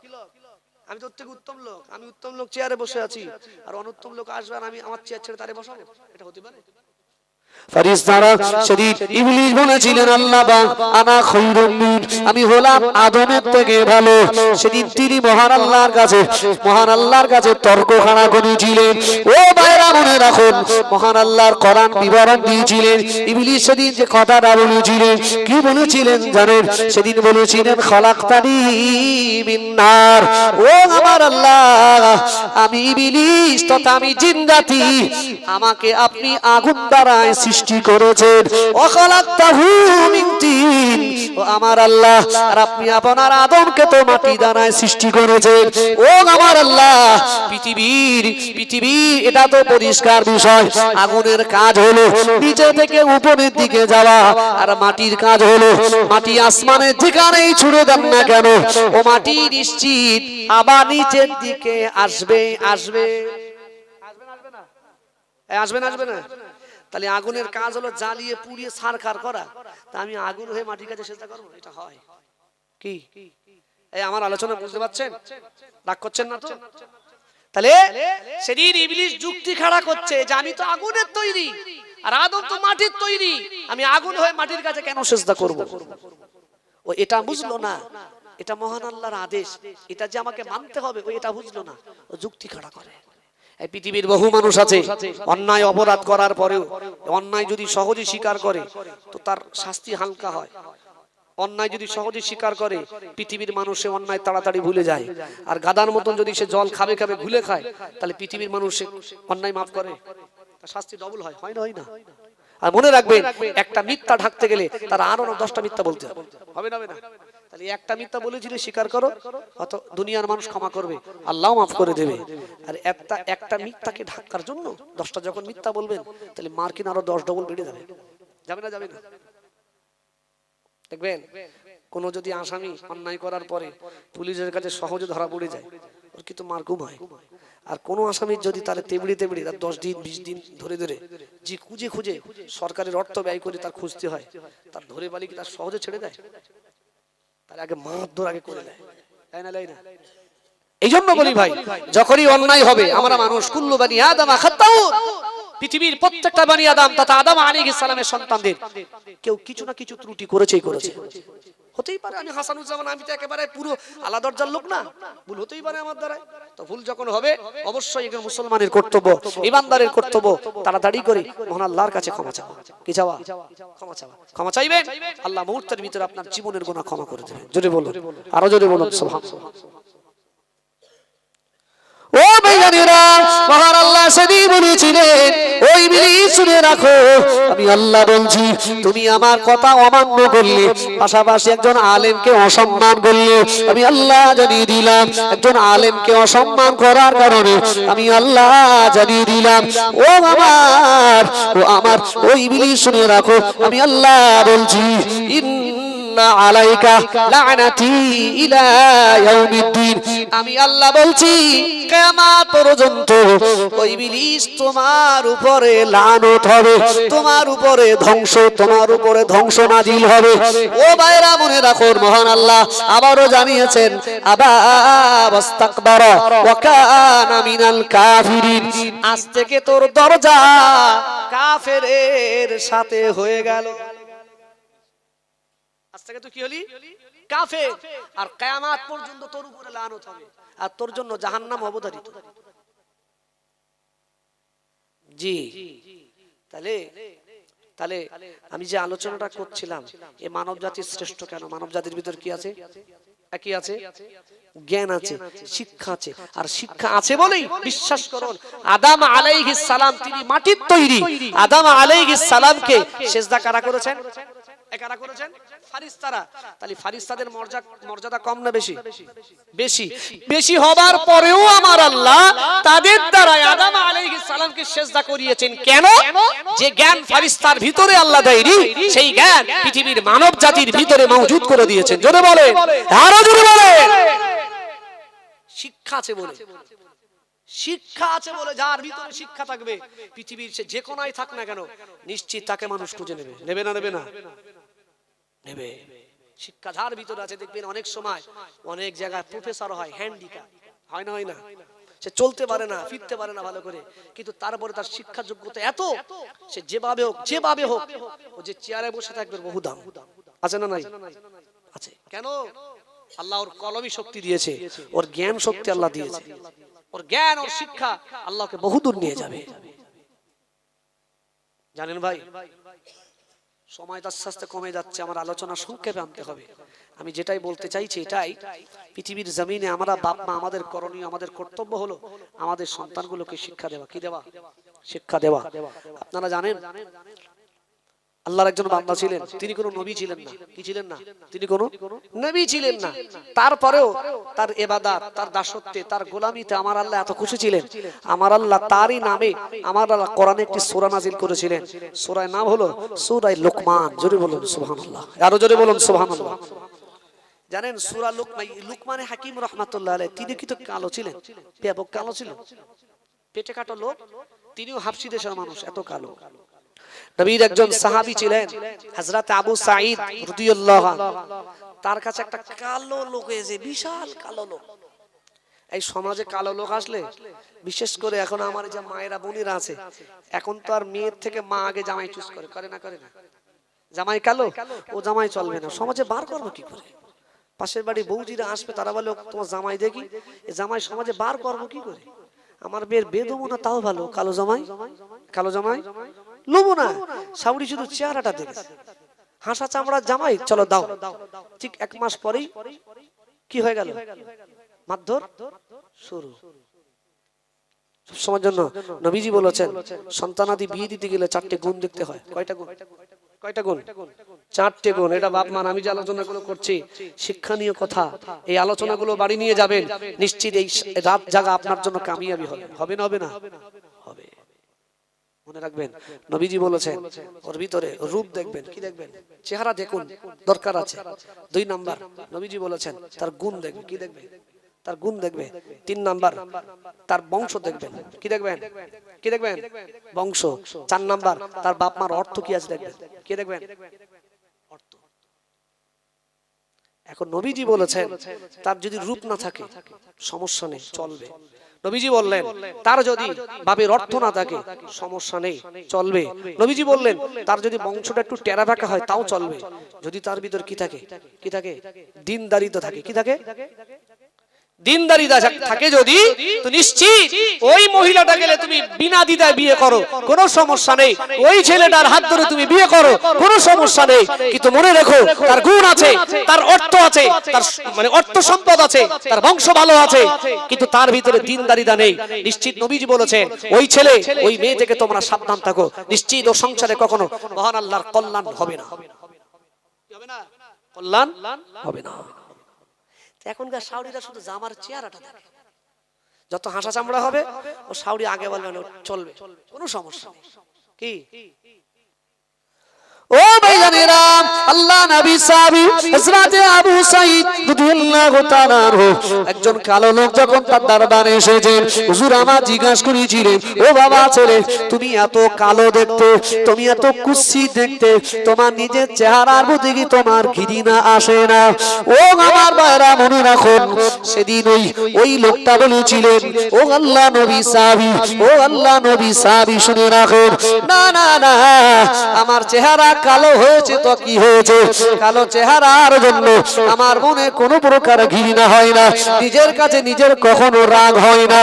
আমি তোর থেকে উত্তম লোক, আমি উত্তম লোক চেয়ারে বসে আছি, আর অনুত্তম লোক আসবে আর আমি আমার চেয়ার ছেড়ে তারে বসাবো? এটা হতে পারে? ফেরেশতারা সেদিন ইবলিস বলেছিলেন আল্লাহ পাক আনা খায়রুম মিন, আমি হলাম আদমের থেকে ভালো। সেদিন তিনি মহান আল্লাহর কাছে তর্ক খাড়া করেছিলেন। ও ভাইরা মনে রাখুন, মহান আল্লাহর কোরআন বিবরণ দিয়েছিলেন। ইবলিস সেদিন যে কথাটা বলেছিলেন, কি বলেছিলেন জানেন? সেদিন বলেছিলেন খলাকতানি মিন নার, ও আমার আল্লাহ, আমি ইবলিস তথা আমি জিন জাতি, আমাকে আপনি আগুন দ্বারা সৃষ্টি করেছেন। ওয়াখালাকতাহু মিন তিন, ও আমার আল্লাহ, আর আপনি আপনার আদমকে তো মাটি দ্বারা সৃষ্টি করেছেন। ও আমার আল্লাহ, পৃথিবী এটা তো পরিষ্কার বিষয়, আগুনের কাজ হলো নিচে থেকে উপরের দিকে যাওয়া, আর মাটির কাজ হলো মাটি আসমানের যেখানেই ছুড়ে দেন না কেন, ও মাটি নিশ্চিত আবার নিচের দিকে আসবে না? তাহলে আগুনের কাজ হলো জ্বালিয়ে পুড়িয়ে ছারখার করা, তা আমি আগুন হয়ে মাটির কাছে সেজদা করব? এটা হয় কি? এই আমার আলোচনা বুঝতে পারছেন? রাগ করছেন না তো? তাহলে সেদিন ইবলিস যুক্তি খাড়া করছে যে আমি তো আগুনের তৈরি, আর আদম তো মাটির তৈরি, আমি আগুন হয়ে মাটির কাছে কেন সেজদা করব? ও এটা বুঝলো না, এটা মহান আল্লাহর আদেশ, এটা যে আমাকে মানতে হবে, ও এটা বুঝলো না, ও যুক্তি খাড়া করে। এই পৃথিবীর বহু মানুষ আছে অন্যায় অপরাধ করার পরেও অন্যায় যদি সহজে স্বীকার করে তো তার শাস্তি হালকা হয়, অন্যায় যদি সহজে স্বীকার করে পৃথিবীর মানুষ অন্যায় তাড়াতাড়ি ভুলে যায়। আর গাদার মতন যদি সে জল খাবে খাবে ঘুলে খায়, তাহলে পৃথিবীর মানুষ অন্যায় মাফ করে, তার শাস্তি ডবল হয়, হয় না? হয় না? আর মনে রাখবেন, একটা মিথ্যা ঢাকতে গেলে তার আরো 10টা মিথ্যা বলতে হবে, হবে না? তাহলে একটা মিথ্যা বলেছিলে স্বীকার করো, অত দুনিয়ার মানুষ ক্ষমা করবে, আল্লাহ মাফ করে দেবে। আর একটা মিথ্যাকে ঢাকার জন্য 10টা যখন মিথ্যা বলবেন, তাহলে মার্কিন আরো 10 ডবল বেড়ে যাবে। যাবে না? যাবে না? দেখবেন কোন যদি আসামি অন্যায় করার পরে পুলিশের কাছে সহজে ধরা পড়ে যায়, ওর কিন্তু মারকুম হয়। আর কোন আসামির যদি তার তেবড়ি তার 10 দিন 20 দিন ধরে যে খুঁজে খুঁজে সরকারের অর্থ ব্যয় করে তার খুঁজতে হয়, তার ধরে বালি কি তার সহজে ছেড়ে দেয়? তার আগে মারধর আগে করে দেয়, তাই না? তাই না? এই জন্য বলি ভাই, যখনই অন্যায় হবে, আমরা মানুষ কুল্লু বানি আদম খাতাউন, পৃথিবীর প্রত্যেকটা বানি আদম তথা আদম আলাইহিস সালামের সন্তানদের কেউ কিছু না কিছু ত্রুটি করেছে। হতেই পারে, আমি হাসানুজ্জামান, আমি তো একেবারে পুরো আলাদা দরজার লোক না, ভুল হতেই পারে আমার দ্বারা। তো ভুল যখন হবে, অবশ্যই একজন মুসলমানের কর্তব্য, ইমানদারের কর্তব্য, তাড়াতাড়ি করে মহান আল্লাহর কাছে ক্ষমা চাওয়া। কি চাওয়া? ক্ষমা চাওয়া। ক্ষমা চাইবেন, আল্লাহ মুহূর্তের ভিতরে আপনার জীবনের গুনাহ ক্ষমা করে দেবেন। জোরে বলুন, আরো জোরে বলুন সুবহানাল্লাহ। ও ভাইজানেরা, মহান আল্লাহ সেদিন বলেছিলেন, ও ইবলিস শুনে রাখো, আমি আল্লাহ বলছি, তুমি আমার কথা অমান্য করলে, পাশাপাশি একজন আলেমকে অসম্মান করলে, আমি আল্লাহ জানিয়ে দিলাম, একজন আলেমকে অসম্মান করার কারণে আমি আল্লাহ জানিয়ে দিলাম, ও ইবলিস শুনে রাখো, আমি আল্লাহ বলছি, আলাইকা লানাতি ইলা ইয়াউমিদ্দিন, আমি আল্লাহ বলছি কিয়ামত পর্যন্ত ওই ইবলিস তোমার উপরে লানত হবে, তোমার উপরে ধ্বংস নাজিল হবে। ও ভাইরা মনে রাখুন, মহান আল্লাহ আবারও জানিয়েছেন, আবা ওয়াস্তাকবারা ওয়া কানা মিনাল কাফিরিন, আজ থেকে তোর দরজা কাফেরের সাথে হয়ে গেল। আজ থেকে তুই কি হলি? কাফের। আর কিয়ামত পর্যন্ত তোর উপরে লানত হবে, আর তোর জন্য জাহান্নাম অবধারিত। জি, তাহলে আমি যে আলোচনাটা করছিলাম, এই মানব জাতির শ্রেষ্ঠ কেন? মানব জাতির ভিতর কি আছে? একই আছে, জ্ঞান আছে, শিক্ষা আছে। আর শিক্ষা আছে বলেই বিশ্বাস করুন, আদম আলাইহিস সালাম তিনি মাটির তৈরি, আদম আলাইহিস সালামকে সিজদা কারা করেছেন? কারা করেছেন? ফারিস্তারা। তাহলে ফারিস্তাদের মর্যাদা কম না বেশি? বেশি। বেশি হবার পরেও আমার আল্লাহ তাদের দ্বারা আদম আলাইহিস সালামকে সিজদা করিয়েছেন। কেন? যে জ্ঞান ফারিস্তার ভিতরে আল্লাহ দেয়নি, সেই জ্ঞান পৃথিবীর মানব জাতির ভিতরে মওজুদ করে দিয়েছেন। জোরে বলেন, আরো জোরে বলেন। শিক্ষা আছে বলে, শিক্ষা আছে বলে, যার ভিতরে শিক্ষা থাকবে, পৃথিবীর সে যে কোনায় থাক না কেন, নিশ্চিত তাকে মানুষ খুঁজে নেবে। নেবে না? নেবে না? নেবে। শিক্ষা যার ভিতরে আছে, দেখবেন অনেক সময় অনেক জায়গায় প্রফেসর হয়, হ্যান্ডিক্যাপ হয় না? হয় না? সে চলতে পারে না, ফিরতে পারে না ভালো করে, কিন্তু তারপরে তার শিক্ষা যোগ্যতা এত, সে যেভাবে হোক ও যে চেয়ারে বসে থাকবে বহু দাম। আছে না? নাই? আছে। কেন? আল্লাহ ওর কলমি শক্তি দিয়েছে, ওর জ্ঞান শক্তি আল্লাহ দিয়েছে, ওর জ্ঞান, ওর শিক্ষা আল্লাহকে বহুদূর নিয়ে যাবে। জানেন ভাই, সময় আস্তে আস্তে কমে যাচ্ছে, আমার আলোচনা সংক্ষেপে আনতে হবে। আমি যেটাই বলতে চাইছি এটাই, পৃথিবীর জমিনে আমরা বাপ মা, আমাদের করণীয়, আমাদের কর্তব্য হলো আমাদের সন্তানগুলোকে শিক্ষা দেওয়া। কি দেওয়া? শিক্ষা দেওয়া। আপনারা জানেন, আল্লাহর একজন বান্দা ছিলেন, তিনি কোনো নবী ছিলেন না। কি ছিলেন না? তিনি কোনো নবী ছিলেন না। তারপরেও তার ইবাদত, তার দাসত্বে, তার গোলামিতে আমার আল্লাহ এত খুশি ছিলেন, আমার আল্লাহ তারই নামে আমার আল্লাহ কোরআনে একটি সূরা নাজিল করেছিলেন। সূরার নাম হলো সূরা লুকমান। জোরে বলুন সুবহানাল্লাহ, আরো জোরে বলুন সুবহানাল্লাহ। জানেন সূরা লুকমানে হাকিম রাহমাতুল্লাহ আলাইহি, তিনি কি তো কালো ছিলেন, ব্যাপক কালো ছিল, পেটে কাটা লোক, তিনিও হাবশী দেশের মানুষ, এত কালো। নবীর একজন সাহাবী ছিলেন হযরত আবু সাঈদ রাদিয়াল্লাহু আনহু, তার কাছে একটা কালো লোক এসে, বিশাল কালো লোক। এই সমাজে কালো লোক আসলে, বিশেষ করে এখন আমার যে মায়েরা বোনেরা আছে, এখন তো আর মেয়ের থেকে মা আগে জামাই চুজ করে, করে না? করে না? জামাই কালো, ও জামাই চলবে না, সমাজে বার করবো কি করে? পাশের বাড়ি বৌজিরা আসবে, তারা বলে তোমার জামাই দেখি, এই জামাই সমাজে বার করবো কি করে? আমার মেয়ের বেদবো না, তাও ভালো, কালো জামাই, কালো জামাই লবো না। সাউরি শুধু চেহারাটা দেখে, হাসা চামড়ার জামাই, চলো দাও। ঠিক 1 মাস পরেই কি হয়ে গেল? মারধর শুরু। সবার জন্য নবীজি বলেছেন, সন্তানাদি বিয়ে দিতে গেলে 4টে গুণ দেখতে হয়। কয়টা গুণ? কয়টা গুণ? 4টে গুণ। এটা বাপ মা, আমি যে আলোচনাগুলো করছি শিক্ষণীয় কথা, এই আলোচনাগুলো বাড়ি নিয়ে যাবেন, নিশ্চিত এই রাত জাগা আপনার জন্য কামিয়াবি হবে। হবে না হবে না? হবে। মনে রাখবেন, নবীজি বলেছেন ওর ভিতরে রূপ দেখবেন। কি দেখবেন? চেহারা দেখুন, দরকার আছে। 2 নাম্বার নবীজি বলেছেন তার গুণ দেখবেন। কি দেখবেন? তার গুণ দেখবে। 3 নাম্বার তার বংশ দেখবেন। কি দেখবেন? কি দেখবেন? বংশ। 4 নাম্বার তার বাপ মার অর্থ কি আছে দেখবেন। কি দেখবেন? অর্থ। এখন নবীজি বলেছেন তার যদি রূপ না থাকে সমস্যা নেই, চলবে। নবীজি বললেন তার যদি বাপের অর্থ না থাকে সমস্যা নেই, চলবে। নবীজি বললেন তার যদি বংশটা একটু টেরা বাঁকা হয় তাও চলবে, যদি তার ভিতর কি থাকে? কি থাকে? দিনদারিতা থাকে। কি থাকে? দিনদারিতা থাকে যদি, তো নিশ্চিত ওই মহিলাটা গেলে তুমি বিনা দ্বিধায় বিয়ে করো, কোনো সমস্যা নেই। ওই ছেলেটার হাত ধরে তুমি বিয়ে করো, কোনো সমস্যা নেই। কিন্তু মনে রেখো তার গুণ আছে, তার অর্থ আছে, তার মানে অর্থ সম্পদ আছে, তার বংশ ভালো আছে, কিন্তু তার ভিতরে দিনদারিতা নেই। নিশ্চিত নবীজি বলেছেন ওই ছেলে ওই মেয়ে থেকে তোমরা সাবধান থাকো, নিশ্চিত ও সংসারে কখনো মহান আল্লাহর কল্যাণ হবে না। কল্যাণ হবে না। এখনকার শাওড়িরা শুধু জামার চেহারাটা দেখে, যত হাসা চামড়া হবে ও শাওড়ি আগে বলবে না, চলবে, কোনো সমস্যা নেই। কি ও ভাইজানেরা, আল্লাহ নবী সাহাবী হযরত আবু সাঈদ রাদিয়াল্লাহু তাআলা একজন কালো লোক যখন তার দরবারে এসেছেন, হুজুর আমার জিজ্ঞাসা করেছিলেন, ও বাবা ছেলে তুমি এত কালো দেখতে, তুমি এত কুৎসিত দেখতে, তোমার নিজের চেহারার প্রতি কি তোমার ঘৃণা আসে না? ও আমার ভাইরা মনে রাখুন, সেদিন ওই লোকটা বলেছিলেন, ও আল্লাহ নবী সাহাবী, ও আল্লাহ নবী সাহাবী শুনে রাখুন, না না না, আমার চেহারা কালো হয়েছে তো কি হয়েছে, কালো চেহারার জন্য আমার মনে কোনো প্রকার ঘৃণা হয় না, নিজের কাছে নিজের কখনো রাগ হয় না।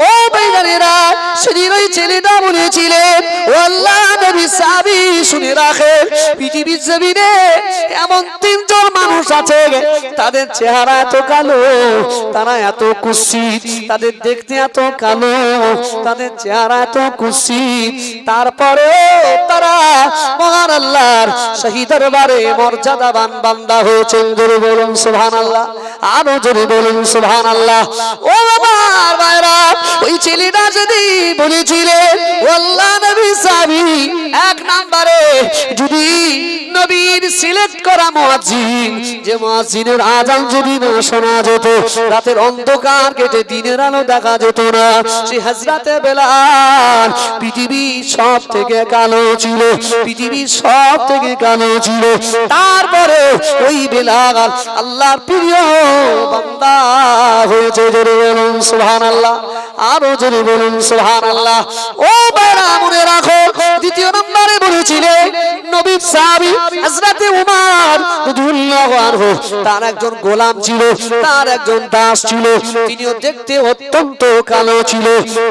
ও ভাইজানেরা, সেদিন ওই ছেলেটা বলেছিলেন, ও আল্লাহ নবী সাহাবী শুনে রাখেন, পৃথিবীর জমিনে এমন 3 জন মানুষ আছে তাদের চেহারা এত কালো, তারা এত কুৎসিত, তাদের দেখতে এত কালো, তাদের চেহারা এত কুৎসিত, তারপরেও তারা মহান আল্লাহর শাহী দরবারে মর্যাদাবান বান্দা হয়েছেন। জোরে বলুন সুবহানাল্লাহ, আরো জোরে বলুন সুবহানাল্লাহ। ও আমার ভাইরা, ওই ছেলেটা যদি বলেছিলেন ও আল্লাহ নবী সাহাবী, 1 নম্বরে যদি নবীর সিলেক্ট করা মুয়াজ্জিন, যে মুয়াজ্জিনের আযান যদি না শোনা যেত, রাতের অন্ধকার কেটে দিনের আলো দেখা যেত না, সেই হযরতে বেলাল পৃথিবীর সব থেকে কালো ছিল, পৃথিবীর সব থেকে কালো ছিল, তারপরে ওই বেলাল আল্লাহর প্রিয় বান্দা হয়েছে। জোরে বলুন সুবহানাল্লাহ, আরো জোরে বলুন সুবহানাল্লাহ। ও ভাইরা মনে রাখো, 2 নম্বরে বলেছিলেন নবীর সাহাবী হযরতে উমর রাদিয়াল্লাহু আনহু, তার একজন গোলাম ছিল, তার একজন দাস ছিল, তিনিও দেখতে অত্যন্ত কালো ছিল,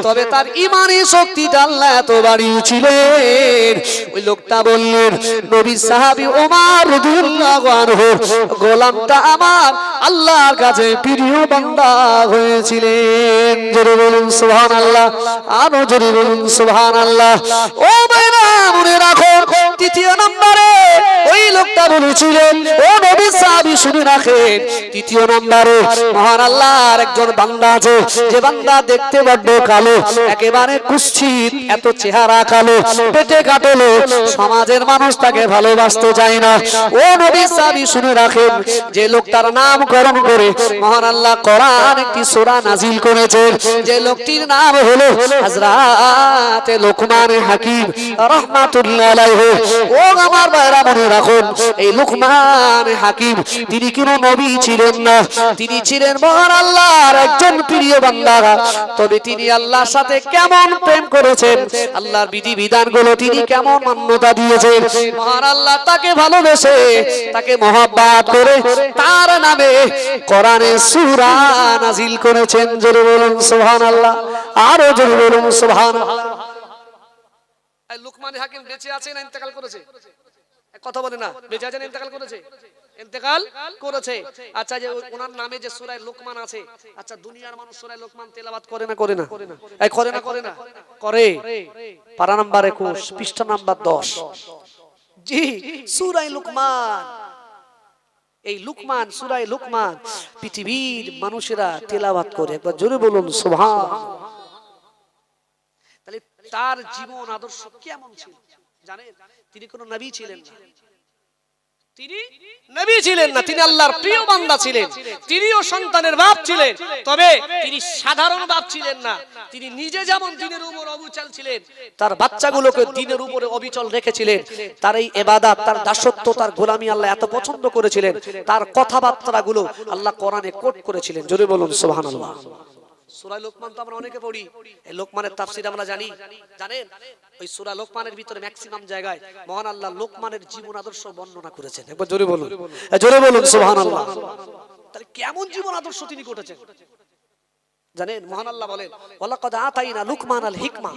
তবে তার ঈমানি শক্তিটা আল্লাহ এত বাড়িয়েছিলেন। ওই লোকটা বললেন, নবী সাহাবী উমর রাদিয়াল্লাহু আনহু, গোলামটা আমার আল্লাহর কাছে প্রিয় বান্দা হয়েছিলেন। জোরে বলুন সুবহানাল্লাহ, আরো জোরে বলুন সুবহানাল্লাহ। ও ভাইরা মনে রাখো, 3 নম্বরে ওই লোকটা বলেছিলেন, ও নবী সাহাবী শুনে রাখেন, 3 নম্বরে মহান আল্লাহর একজন বান্দা আছে, যে বান্দা দেখতে বড্ড কালো, একেবারে কুৎসিত, এত চেহারা কালো, পেটে কাটলো, সমাজের মানুষ তাকে ভালোবাসতে চায় না। ও নবী সাহাবী শুনে রাখেন, যে লোকটার নামকরণ করে মহান আল্লাহ কোরআন একটি সূরা নাজিল করেছেন, যে লোকটির নাম হলো হযরত লুকমান হাকিম রাহমাতুল্লাহ আলাইহি। ও আমার ভাইরা মনে রাখুন, এই লুকমান হাকিম তিনি কোনো নবী ছিলেন না, তিনি ছিলেন মহান আল্লাহর একজন প্রিয় বান্দা। তবে তিনি আল্লাহর সাথে কেমন প্রেম করেছেন, আল্লাহর বিধি বিধানগুলো তিনি কেমন মান্যতা দিয়েছেন, মহান আল্লাহ তাকে ভালোবেসে, তাকে মহব্বত করে তার নামে কোরআনে সূরা নাজিল করেছেন। জোরে বলুন সুবহানাল্লাহ, আরো জোরে বলুন সুবহানাল্লাহ। লুকমান হাকিম বেঁচে আছে না ইন্তেকাল করেছে? কথা বলে না, বেঁচে আছেন, ইন্তেকাল করেছে, ইন্তেকাল করেছে। আচ্ছা, যে ওনার নামে যে সূরা লোকমান আছে, আচ্ছা দুনিয়ার মানুষ সূরা লোকমান তেলাওয়াত করে না করে না? এই করে না করে না? করে। পারা নাম্বার 21 পৃষ্ঠা নাম্বার 10। জি, সূরা লোকমান, এই লোকমান, সূরা লোকমান পৃথিবীর মানুষেরা তেলাওয়াত করে। একবার জোরে বলুন সুবহানাল্লাহ। তাহলে তার জীবন আদর্শ কেমন ছিল জানেন? তিনি কোন নবী ছিলেন না, তিনি নবী ছিলেন না, তিনি আল্লাহর প্রিয় বান্দা ছিলেন, তিনিও সন্তানের বাপ ছিলেন, তবে তিনি সাধারণ বাপ ছিলেন না। তিনি নিজে যেমন দিনের উপর অবিচল ছিলেন, তার বাচ্চাগুলোকে দিনের উপরে অবিচল রেখেছিলেন। তার এই ইবাদত, তার দাসত্ব, তার গোলামি আল্লাহ এত পছন্দ করেছিলেন, তার কথাবার্তাগুলো আল্লাহ কোরআনে কোট করেছিলেন। জোরে বলুন সুবহানাল্লাহ। সূরা লোকমান তো আমরা অনেকে পড়ি, এই লোকমানের তাফসীর আমরা জানি। জানেন ওই সূরা লোকমানের ভিতরে ম্যাক্সিমাম জায়গায় মহান আল্লাহ লোকমানের জীবন আদর্শ বর্ণনা করেছেন। একবার জোরে বলুন, জোরে বলুন সুবহানাল্লাহ। তাহলে কেমন জীবন আদর্শ তিনি করেছেন জানেন? মহান আল্লাহ বলেন, ওয়ালাকাদ আতাইনা লুকমানাল হিকমা,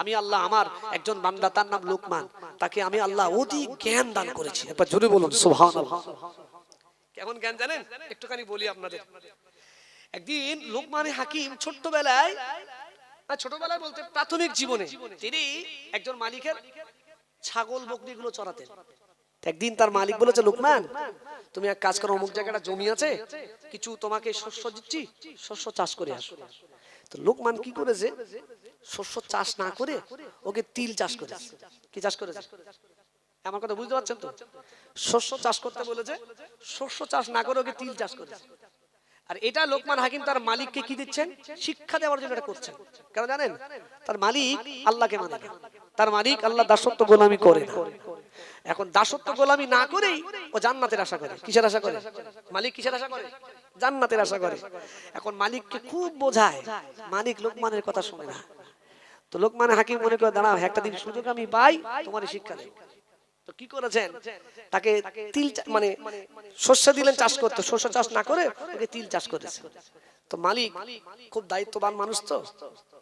আমি আল্লাহ আমার একজন বান্দা, তার নাম লোকমান, তাকে আমি আল্লাহ অধিক জ্ঞান দান করেছি। একবার জোরে বলুন সুবহানাল্লাহ। কেমন জ্ঞান জানেন? একটুখানি বলি আপনাদের। একদিন লোকমান হাকিম ছোট্টবেলায় বলতে প্রাথমিক জীবনে তিনি একজন মালিকের ছাগল বকরিগুলো চড়াতেন। একদিন তার মালিক বলেছে, লোকমান তুমি এক কাজ করো, অমুক জায়গাটা জমি আছে, কিছু তোমাকে শস্য দিচ্ছি, শস্য চাষ করে আসো। তো লোকমান কি করেছে, শস্য চাষ না করে ওকে তিল চাষ করেছে। কি চাষ করেছে? আমার কথা বুঝতে পারছেন তো? শস্য চাষ করতে বলেছে, শস্য চাষ না করে ওকে তিল চাষ করেছে। আর এটা লোকমান হাকিম তার মালিককে কি দিচ্ছেন? শিক্ষা দেওয়ার জন্য এটা করছেন। কেন জানেন? তার মালিক আল্লাহকে মানে না, তার মালিক আল্লাহ দাসত্ব গোলামি করে না। এখন দাসত্ব গোলামি না করেই ও জান্নাতের আশা করে। কিসের আশা করে? মালিক কিসের আশা করে? জান্নাতের আশা করে। এখন মালিককে খুব বোঝায়, মালিক লোকমানের কথা শুনে না। তো লোকমান হাকিম মনে করে, দাঁড়াও একটা দিন সুযোগ আমি পাই, তোমার শিক্ষা দেব। তো কি করেছেন, তাকে তিল মানে শস্য দিলেন চাষ করতে, শস্য চাষ না করে ওকে তিল চাষ করেছে। তো মালিক খুব দায়িত্ববান মানুষ, তো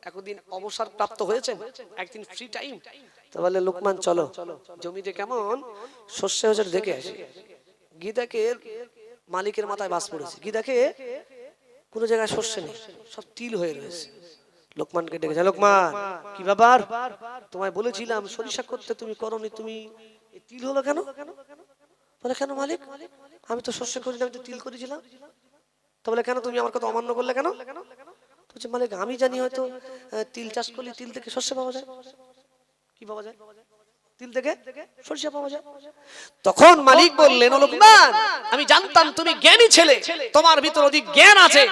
একদিন অবসর প্রাপ্ত হয়েছেন, একদিন ফ্রি টাইম, তো বলে লোকমান চলো জমিতে কেমন শস্য হয়েছে দেখে আসি। গিয়ে দেখে মালিকের মাথায় বাস পড়েছে, গিয়ে দেখে কোনো জায়গায় শস্য নেই, সব তিল হয়ে রয়েছে। লোকমানকে ডেকেছে, লোকমান কি ব্যাপার, তোমায় বলেছিলাম সরিষা করতে, তুমি করনি, তুমি তিল হলো কেন? বলে কেন মালিক, আমি তো শস্য করি না, আমি তো তিল করেছিলাম। তো বলে কেন তুমি আমার কথা অমান্য করলে কেন? বলছে মালিক আমি জানি হয়তো তিল চাষ করলে তিল থেকে শস্য পাওয়া যায়। কি পাওয়া যায়? তিল থেকে সরিষা পাওয়া যায়। তখন মালিক বললেন, লোকমান আমি জানতাম তুমি জ্ঞানী ছেলে, তোমার ভিতর অধিক জ্ঞান আছে,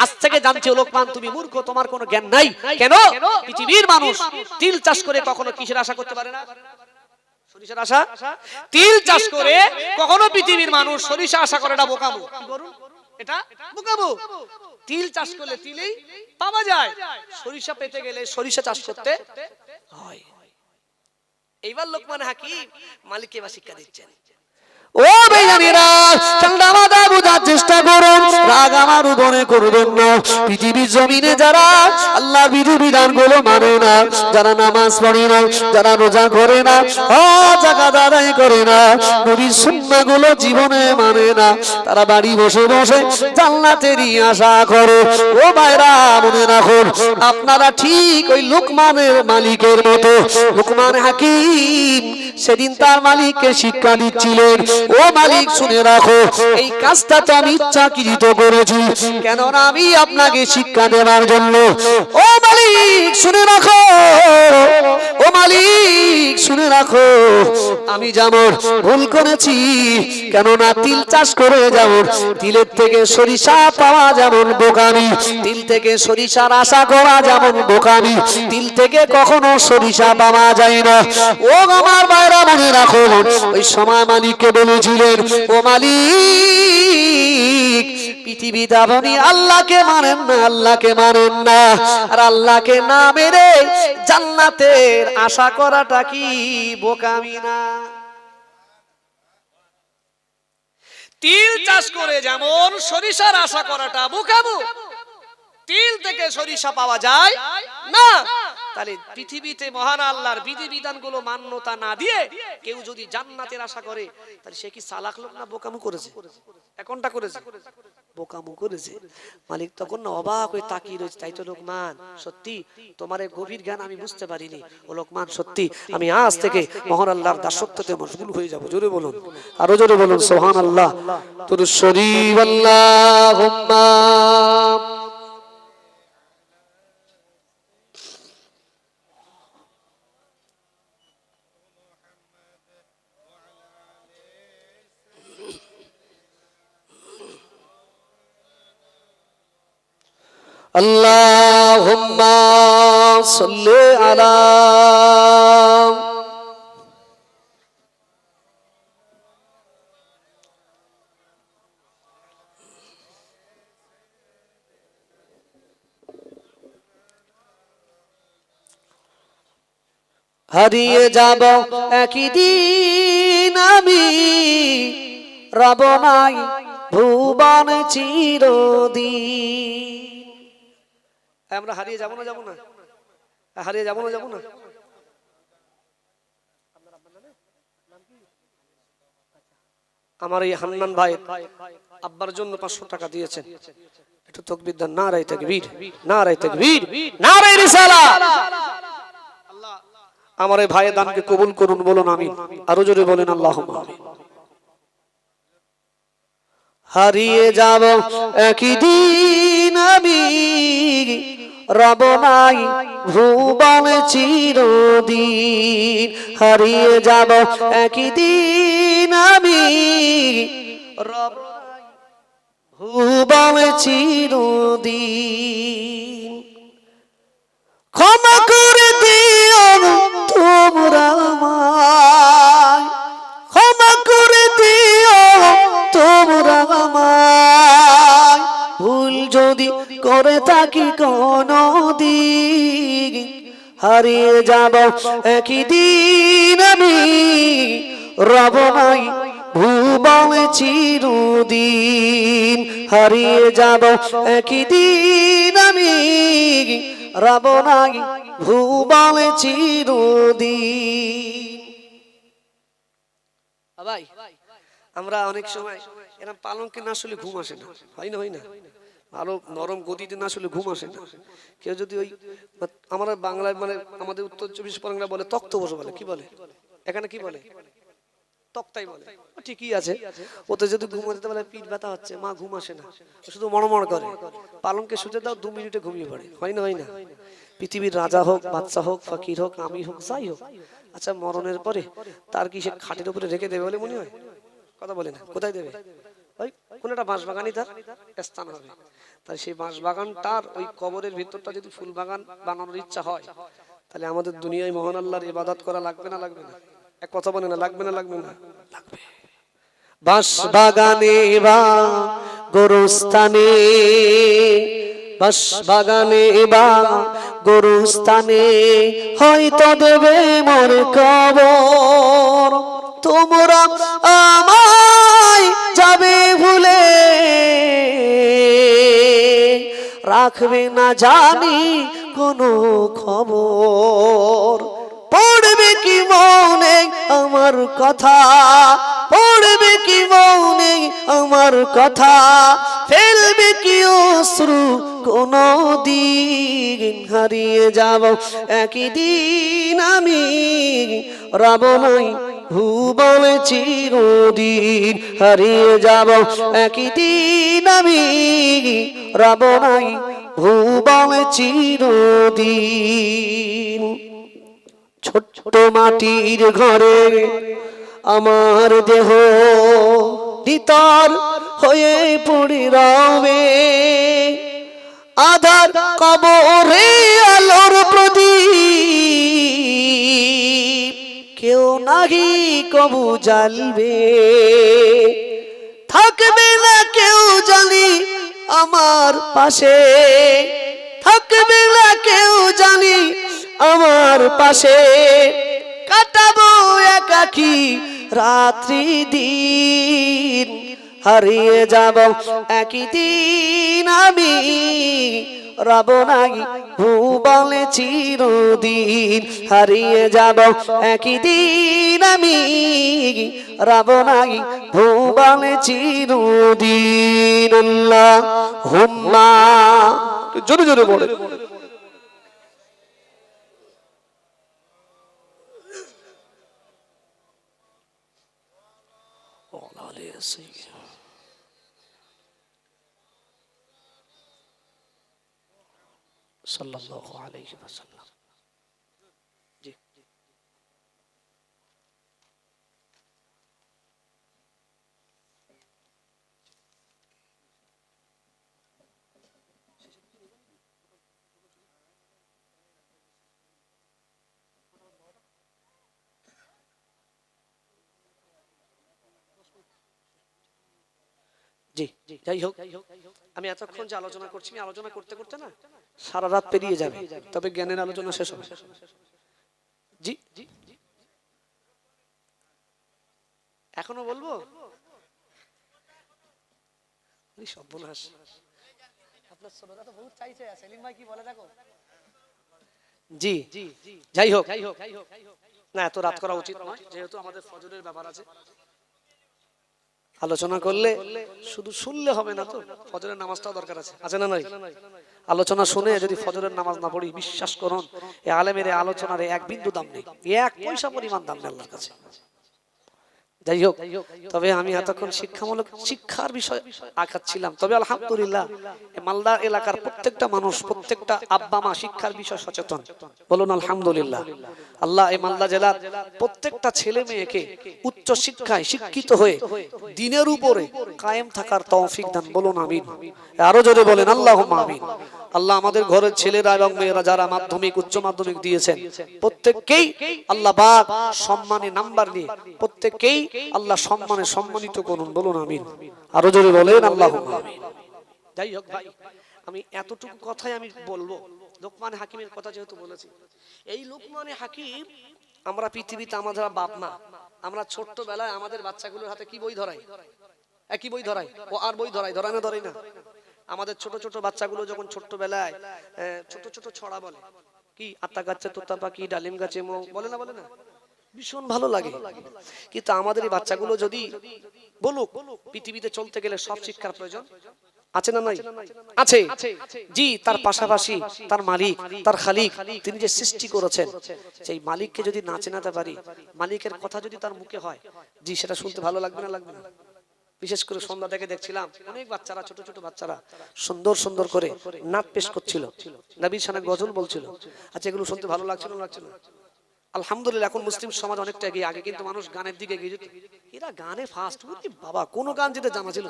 আজ থেকে জানছি লোকমান তুমি মূর্খ, তোমার কোনো জ্ঞান নাই। কেন? পৃথিবীর মানুষ তিল চাষ করে কখনো কিসের আশা করতে পারে না? সরিষার আশা। তিল চাষ করে কখনো পৃথিবীর মানুষ সরিষা আশা করে না, বোকামো। কি করুন, এটা বোকামো। তিল চাষ করলে তিলেই পাওয়া যায়, সরিষা পেতে গেলে সরিষা চাষ করতে হয়। এইবার লোকমান হাকিম মালিককে বা শিক্ষা দিচ্ছেন। ও বেজানিরা, ঠান্ডা মাথা বোঝার চেষ্টা করুন, রাগ আমার উপরে করবেন না। পৃথিবীর জমিনে যারা আল্লাহর বিধিবিধান গুলো মানে না, যারা নামাজ পড়ে না, যারা রোজা করে না, জাকাত আদায় করে না, নবীর সুন্নাহ গুলো জীবনে মানে না, তারা বাড়ি বসে বসে জান্নাতেরই আশা করে। ও ভাইরা মনে রাখুন, আপনারা ঠিক ওই লোকমানের মালিকের মতো। লোকমান হাকিম সেদিন তার মালিককে শিক্ষা দিচ্ছিলেন, ও মালিক শুনে রাখো, এই কাজটা তো আমি ইচ্ছাকৃত করেছি, কেননা আমি আপনাকে শিক্ষা দেওয়ার জন্য। ও মালিক শুনে রাখো, ও মালিক শুনে রাখো, আমি যেমন ভুল করেছি, কেননা তিল চাষ করে যেমন তিলের থেকে সরিষা পাওয়া যেমন বোকামি, তিল থেকে সরিষার আশা করা যেমন বোকামি, তিল থেকে কখনো সরিষা পাওয়া যায় না। ও আমার ভাইরা মনে রাখো, ওই সময় মালিককে বলেছিলেন, ও মালিক পৃথিবীতে আপনি আল্লাহকে মানেন না, আল্লাহকে মানেন না, আর আল্লাহকে না মেনে জান্নাতের আশা করাটা কি বোকামি না? তিল চাষ করে যেমন সরিষার আশা করাটা বোকামো, তিল থেকে সরিষা পাওয়া যায় না, তাহলে পৃথিবীতে মহান আল্লাহর বিধিবিধানগুলো মান্যতা না দিয়ে কেউ যদি জান্নাতের আশা করে, তাহলে সে কি চালাক লোক না বোকামু করেছে? কোনটা করেছে? বোকামু করেছে। মালিক তখন না অবাক হয়ে তাকিয়ে রয়েছে, তাই তো লোকমান, সত্যি তোমার এই গভীর জ্ঞান আমি বুঝতে পারিনি। ও লোকমান, সত্যি আমি আজ থেকে মহান আল্লাহর দাসত্বতে মশগুল হয়ে যাব। জোরে বলুন, আরো জোরে বলুন সুবহানাল্লাহ। দুরূদ শরীফ। আল্লাহুম্মা আল্লাহুম্মা সাল্লি আলা হারিয়ে যাব একদিন আমি, রব নাই ভুবন চিরদিন। আমরা হারিয়ে যাব না, যাব না, হারিয়ে যাব না, যাব না। আমার এই হান্নান ভাই আব্বার জন্য 500 টাকা দিয়েছেন, একটু তাকবীর দেন। নারে তাকবীর, নারে তাকবীর, নারে রিসালাত। আমার এই ভাইয়ের দানকে কবুল করুন, বলুন আমিন। আরো জোরে বলেন আল্লাহুম্মা আমিন। হারিয়ে যাব একদিন আমি, রব নাই ভুবন চিরদিন। হারিয়ে যাব একদিন আমি, রব নাই ভুবন চিরদিন। ক্ষমা করে দিও তোমরা আমায়, ক্ষমা করে দিও তোমরা আমায়, ভুল যদি করে থাকি কোনদিন। হারিয়ে যাব একদিন আমি, রব নাই ভুবন চিরদিন। হারিয়ে যাব একদিন আমি, রব নাই ভুবন চিরদিন। ভাই, আমরা অনেক সময় এরকম পালঙ্কে না শুলে ঘুম আসে না, হয় না, হয় না, ভালো নরম গদিতে না শুলে ঘুম আসে না। কেউ যদি ওই আমরা বাংলায় মানে আমাদের উত্তর 24 পরগনা বলে তক্ত বসে, বলে কি বলে, এখানে কি বলে, তক্তাই বলে, ঠিকই আছে। ওতে যদি ঘুমাতে বলে পিঠ ব্যথা হচ্ছে, মা ঘুম আসে না, শুধু মড়মড় করে। পালঙ্কে শুতে দাও, 2 মিনিটে ঘুমিয়ে পড়ে, হয় না, হয় না। পৃথিবীর রাজা হোক, বাদশা হোক, ফকির হোক, আমি হোক, যাই হোক, আচ্ছা মরণের পরে তার কি সে খাটের উপরে রেখে দেবে বলে মনে হয়? কথা বলে না, কোথায় দেবে? ওই কোন একটা বাঁশ বাগানই তার স্থান হবে। তাই সেই বাঁশ বাগানটার ওই কবরের ভিতরটা যদি ফুল বাগান বানানোর ইচ্ছা হয়, তাহলে আমাদের দুনিয়ায় মহান আল্লাহর ইবাদত করা লাগবে না, লাগবে না? এক কথা বলে না, লাগবে না, লাগবে না? লাগবে। বাঁশ বাগানে বা গোরস্থানে, বাঁশ বাগানে বা গোরস্থানে হয়তো দেবে মোর কবর। তোমরা আমায় যাবে ভুলে, রাখবে না জানি কোনো খবর। পড়বে কি মনে আমার কথা, পড়বে কি মনে আমার কথা, ফেলবে কি অশ্রু কোনো দিন। হারিয়ে যাব একদিন আমি, রব নাই ভুবন চিরদিন। হারিয়ে যাব একদিন আমি, রব নাই ভুবন চিরদিন। ছোট্ট মাটির ঘরে আমার দেহ নিতর হয়ে পড়ে রবে, আধার কবরে আলোর প্রদীপ কেউ নাহি কবু জ্বালবে। থাকবে না কেউ জানি আমার পাশে, থাকবে না কেউ জানি আমার পাশে, কাটাবো একাকী রাত্রি দিন। হারিয়ে যাব একদিন আমি, রব নাই ভুবন বলে চিরদিন হারিয়ে যাব একই দিন আমি রব নাই বলে চিরদিন আল্লাহুম্মা জোরে জোরে বলে সাল্লাল্লাহু আলাইহি ওয়াসাল্লাম। জি জি যাই হোক, আমি এতক্ষণ যে আলোচনা করছি, আলোচনা করতে করতে না সারা রাত পেরিয়ে যাবে, তবে জ্ঞানের আলোচনা শেষ হবে। জি এখনো বলবো? সর্বনাশ, আপনার ছোটরা তো বহুত চাইছে, সেলিম ভাই কি বলে দেখো। জি যাই হোক, না এত রাত করা উচিত নয়, যেহেতু আমাদের ফজরের ব্যাপার আছে। আলোচনা করলে শুধু শুনলে হবে না, তো ফজরের নামাজটাও দরকার আছে, আছে না নাই? আলোচনা শুনে যদি ফজরের নামাজ না পড়ি, বিশ্বাস করুন এই আলেমের আলোচনার এক বিন্দু দাম নেই, এক পয়সা পরিমাণ দাম নেই আল্লাহর কাছে। যাই হোক, তবে আমি এতক্ষণ শিক্ষামূলক শিক্ষার বিষয় আঁকাচ্ছিলাম, তবে আলহামদুলিল্লাহ মালদা এলাকার প্রত্যেকটা মানুষ, প্রত্যেকটা আব্বা মা শিক্ষার বিষয় সচেতন, বলুন আলহামদুলিল্লাহ। আল্লাহ এই মালদা জেলার প্রত্যেকটা ছেলে মেয়েকে উচ্চ শিক্ষায় শিক্ষিত হয়ে দ্বীনের উপরে কায়েম থাকার তৌফিক দান, বলুন আমিন। আরো জোরে বলেন আল্লাহুম্মা আমিন। আল্লাহ আমাদের ঘরের ছেলেরা এবং মেয়েরা যারা মাধ্যমিক উচ্চ মাধ্যমিক দিয়েছেন, প্রত্যেককেই আল্লাহ পাক সম্মানী নাম্বার নিয়ে প্রত্যেককেই আল্লাহ সম্মানে সম্মানিত করুন, বলুন আমিন। আরো জোরে বলেন আল্লাহুম্মা আমিন। যাই হোক ভাই, আমি এতটুকু কথাই আমি বলবো। লোকমান হাকিমের কথা যেহেতু বলেছি, এই লোকমান হাকিম, আমরা পৃথিবীতে আমাদের বাপ মা, আমরা ছোট্টবেলায় আমাদের বাচ্চাগুলোর হাতে কি বই ধরাই? কি বই ধরাই? ও আর বই ধরাই, ধরাই না ধরাই না? আমাদের ছোট ছোট বাচ্চাগুলো যখন ছোট্টবেলায় ছোট ছোট ছড়া বলে, কি আত্মা গাছে তোতা পাখি, ডালিম গাছে মৌ, বলে না বলে না? ভীষণ ভালো লাগে। কিন্তু আমাদের এই বাচ্চাগুলো যদি বলুক পৃথিবীতে চলতে গেলে সব শিক্ষার প্রয়োজন আছে না নাই? আছে। জি, তার পাশাপাশি তার মালিক, তার খালিক, তিনি যে সৃষ্টি করেছেন, সেই মালিককে যদি না চেনাতে পারি, মালিকের কথা যদি তার মুখে হয়, জি সেটা শুনতে ভালো লাগবে না লাগবে না? বিশেষ করে সন্ধ্যা থেকে দেখছিলাম অনেক বাচ্চারা, ছোট ছোট বাচ্চারা সুন্দর সুন্দর করে নাচ পেশ করছিল, নবীর শানে গজল বলছিল। আচ্ছা, এগুলো শুনতে ভালো লাগছিল না লাগছিল? আলহামদুলিল্লাহ, এখন মুসলিম সমাজ অনেকটা এগিয়ে। আগে কিন্তু মানুষ গানের দিকে এগিয়ে যেত, এরা গানে ফাস্ট। বাবা, কোন গান যেটা জানা ছিল?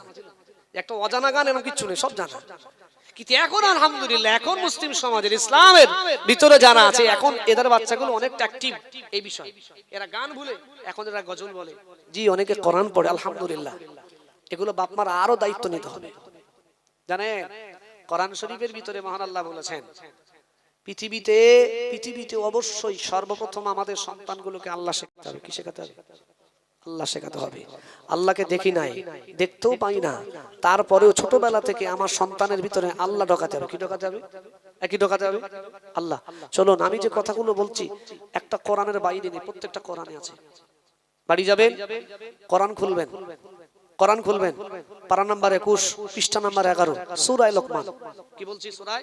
একটা অজানা গান এমন কিছু নেই, সব জানা। কিন্তু এখন আলহামদুলিল্লাহ, এখন মুসলিম সমাজের ইসলামের ভিতরে জানা আছে, এখন এদের বাচ্চাগুলো অনেকটা অ্যাক্টিভ এই বিষয়। এরা গান ভুলে এখন এরা গজল বলে, জি অনেকে কোরআন পড়ে, আলহামদুলিল্লাহ। এগুলো বাপ মার আরো দায়িত্ব নিতে হবে। জানেন, কোরআন শরীফের ভিতরে মহান আল্লাহ বলেছেন, পৃথিবীতে অবশ্যই সর্বপ্রথম আমাদের সন্তানগুলোকে আল্লাহ শেখাতে হবে। কি শেখাতে হবে? আল্লাহ শেখাতে হবে। আল্লাহকে দেখি নাই, দেখতেও পাই না, তারপরেও ছোটবেলা থেকে আমার সন্তানের ভিতরে আল্লাহ ঢোকাতে হবে। কি ঢোকাতে হবে? একই ঢোকাতে হবে আল্লাহ। চলুন, আমি যে কথাগুলো বলছি একটা কোরআনের বাইরে নেই, প্রত্যেকটা কোরআনে আছে। বাড়ি যাবেন, কোরআন খুলবেন, কোরআন খুলবেন, পারা নাম্বার 21, পৃষ্ঠা নাম্বার 11, সূরা লোকমান। কি বলছি? সূরা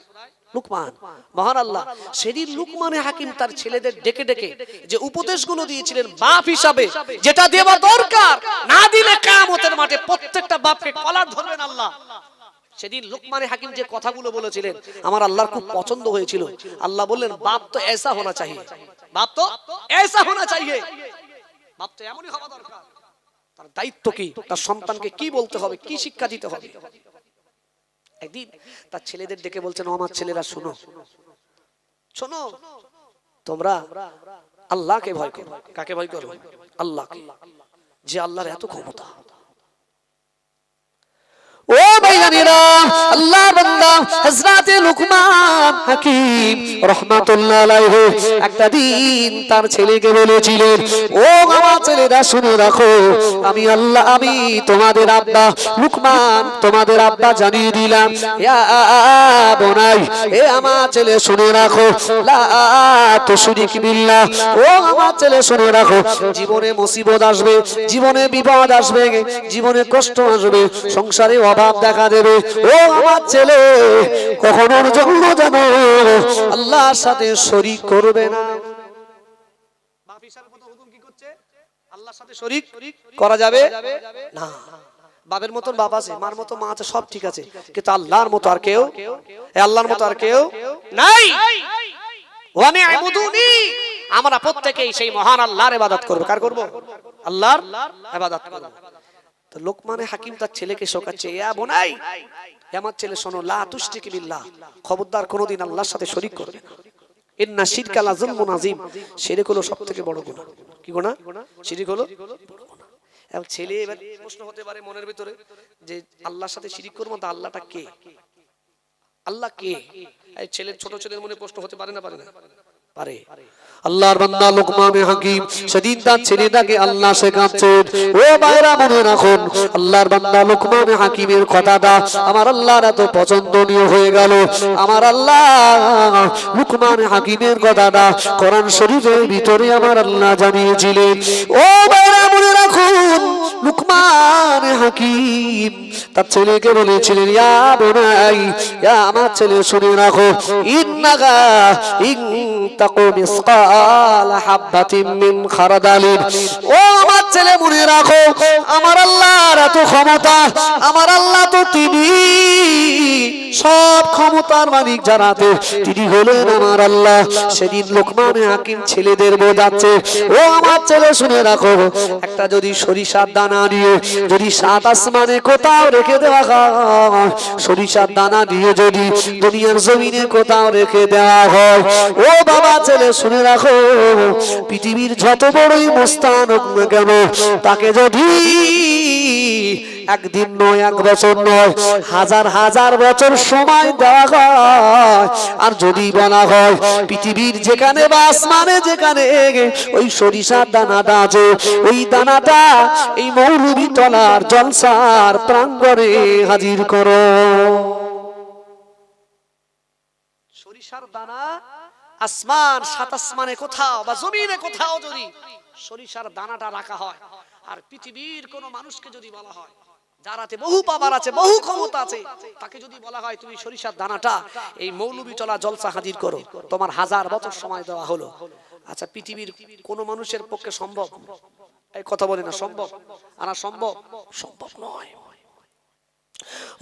লোকমান। মহান আল্লাহ সেদিন লুকমানে হাকিম তার ছেলেদের ডেকে ডেকে যে উপদেশগুলো দিয়েছিলেন বাপ হিসাবে, যেটা দেওয়া দরকার, না দিলে কিয়ামতের মাঠে প্রত্যেকটা বাপকে কলার ধরবেন আল্লাহ। সেদিন লুকমানে হাকিম যে কথাগুলো বলেছিলেন আমার আল্লাহর খুব পছন্দ হয়েছিল। আল্লাহ বললেন, বাপ তো ऐसा होना चाहिए, বাপ তো ऐसा होना चाहिए, বাপ তো এমনই হওয়া দরকার। তার দায়িত্ব কি? তার সন্তানকে কি বলতে হবে, কি শিক্ষা দিতে হবে। একদিন তার ছেলেদের ডেকে বলছেন, আমার ছেলেরা শোনো, শোনো, তোমরা আল্লাহকে ভয় করো। কাকে ভয় করো? আল্লাহকে, যে আল্লাহর এত ক্ষমতা। ও ভাইজানেরা, আল্লাহর বান্দা হযরতে লুকমান হাকিম রাহমাতুল্লাহ আলাইহি একটা দিন তার ছেলেকে বলেছিলেন, ও আমার ছেলেরা শুনে রাখো, আমি আল্লাহ, আমি তোমাদের আব্বা লুকমান, তোমাদের আব্বা জানিয়ে দিলাম, ইয়া বোনাই, এ আমার ছেলে শুনে রাখো, লা তুশরিক বিল্লাহ, ও আমার ছেলে শুনে রাখো, জীবনে মুসিবত আসবে, জীবনে বিপদ আসবে, জীবনে কষ্ট আসবে, সংসারে অভাব দেখা দেবে, ও আমার ছেলে কখনোর জন্য যেন আল্লাহর সাথে শরীক করবে না। বাপ হিসাবে কত হুকুম কি করছে, আল্লাহর সাথে শরীক করা যাবে না। বাপের মতন বাপ আছে, মার মতো মা আছে, সব ঠিক আছে, কিন্তু আল্লাহর মতো আর কেউ, আল্লাহর মতো আর কেউ নাই। ওয়ানি আবুদুনি, আমরা প্রত্যেকেই সেই মহান আল্লাহর ইবাদত করব। কার করব? আল্লাহর ইবাদত করব। তো লোকমানে হাকিম তার ছেলেকে শোকাচ্ছে, ইয়া বোনাই, আমার ছেলে শোনো, লা তুশরিক বিল্লাহ, খবরদার কোনোদিন আল্লাহর সাথে শরীক করবে না। ইন্না শিরকা লাযুলমুন আযীম, শিরক হলো সবথেকে বড় গুনাহ। কি গুনাহ? শিরক হলো বড় গুনাহ। এবং ছেলে এবার প্রশ্ন হতে পারে মনের ভিতরে যে আল্লাহর সাথে শিরক করব, তো আল্লাহটা কে? আল্লাহ কে? এই ছেলের, ছোট ছেলের মনে প্রশ্ন হতে পারে না, পারে না? পারে। আল্লাহর বান্দা লোকমান হাকিম সেদিন তার ছেলেটাকে আল্লাহ শেখাচ্ছেন, ও ভাইরা মনে রাখুন, আল্লাহর বান্দা লোকমান হাকিমের কথাটা আমার আল্লাহর এত পছন্দনীয় হয়ে গেল। আমার আল্লাহ লোকমান হাকিমের কথাটা কোরআন শরীফের ভিতরে আমার আল্লাহ জানিয়েছিলেন। ও ভাইরা মনে রাখুন, লোকমান হাকিম তার ছেলেকে বলেছিলেন, ইয়া বোনাই, ইয়া আমার ছেলে শুনে রাখো, ইন্নাকা ইন তাকু মিসকাল হাববাতিন মিন খারদালিন, ও আমার ছেলে মনে রাখো, আমার আল্লাহর এত ক্ষমতা, আমার আল্লাহ তো তিনি সব ক্ষমতার মালিক, জানাতে তিনি হলেন আমার আল্লাহ। সেদিন লোকমান হাকিম ছেলেদের বোঝাচ্ছে, ও আমার ছেলে শুনে রাখো, একটা যদি সরিষার দানা নিয়ে যদি সাত আসমানে কোথাও রেখে দেওয়া হয়, সরিষার দানা দিয়ে যদি দুনিয়ার জমিনে কোথাও রেখে দেওয়া হয়, ও বাবা ছেলে শুনে রাখো, পৃথিবীর যত বড়ই মস্তান হোক না কেন, তাকে যদি একদিন নয়, এক বছর নয়, হাজার হাজার বছর সময় দেওয়া হয়, আর যদি বলা হয় পৃথিবীর যেখানে বা আসমানে যেখানে ওই সরিষার দানাটা আছে, ওই দানাটা এই মৌলভী তলার জলসার প্রাঙ্গণে হাজির করো। সরিষার দানা আসমান, সাত আসমানে কোথাও বা জমিনে কোথাও যদি সরিষার দানাটা রাখা হয়, আর পৃথিবীর কোন মানুষকে যদি বলা হয়, যারাতে বহু পাওয়ার আছে, বহু ক্ষমতা আছে, তাকে যদি বলা হয় তুমি সরিষার দানাটা এই মৌলভীতলা জলসা হাজির করো, তোমার হাজার বছর সময় দেওয়া হলো। আচ্ছা, পৃথিবীর কোন মানুষের পক্ষে সম্ভব? এই কথা বলে না সম্ভব, আর সম্ভব, সম্ভব নয়।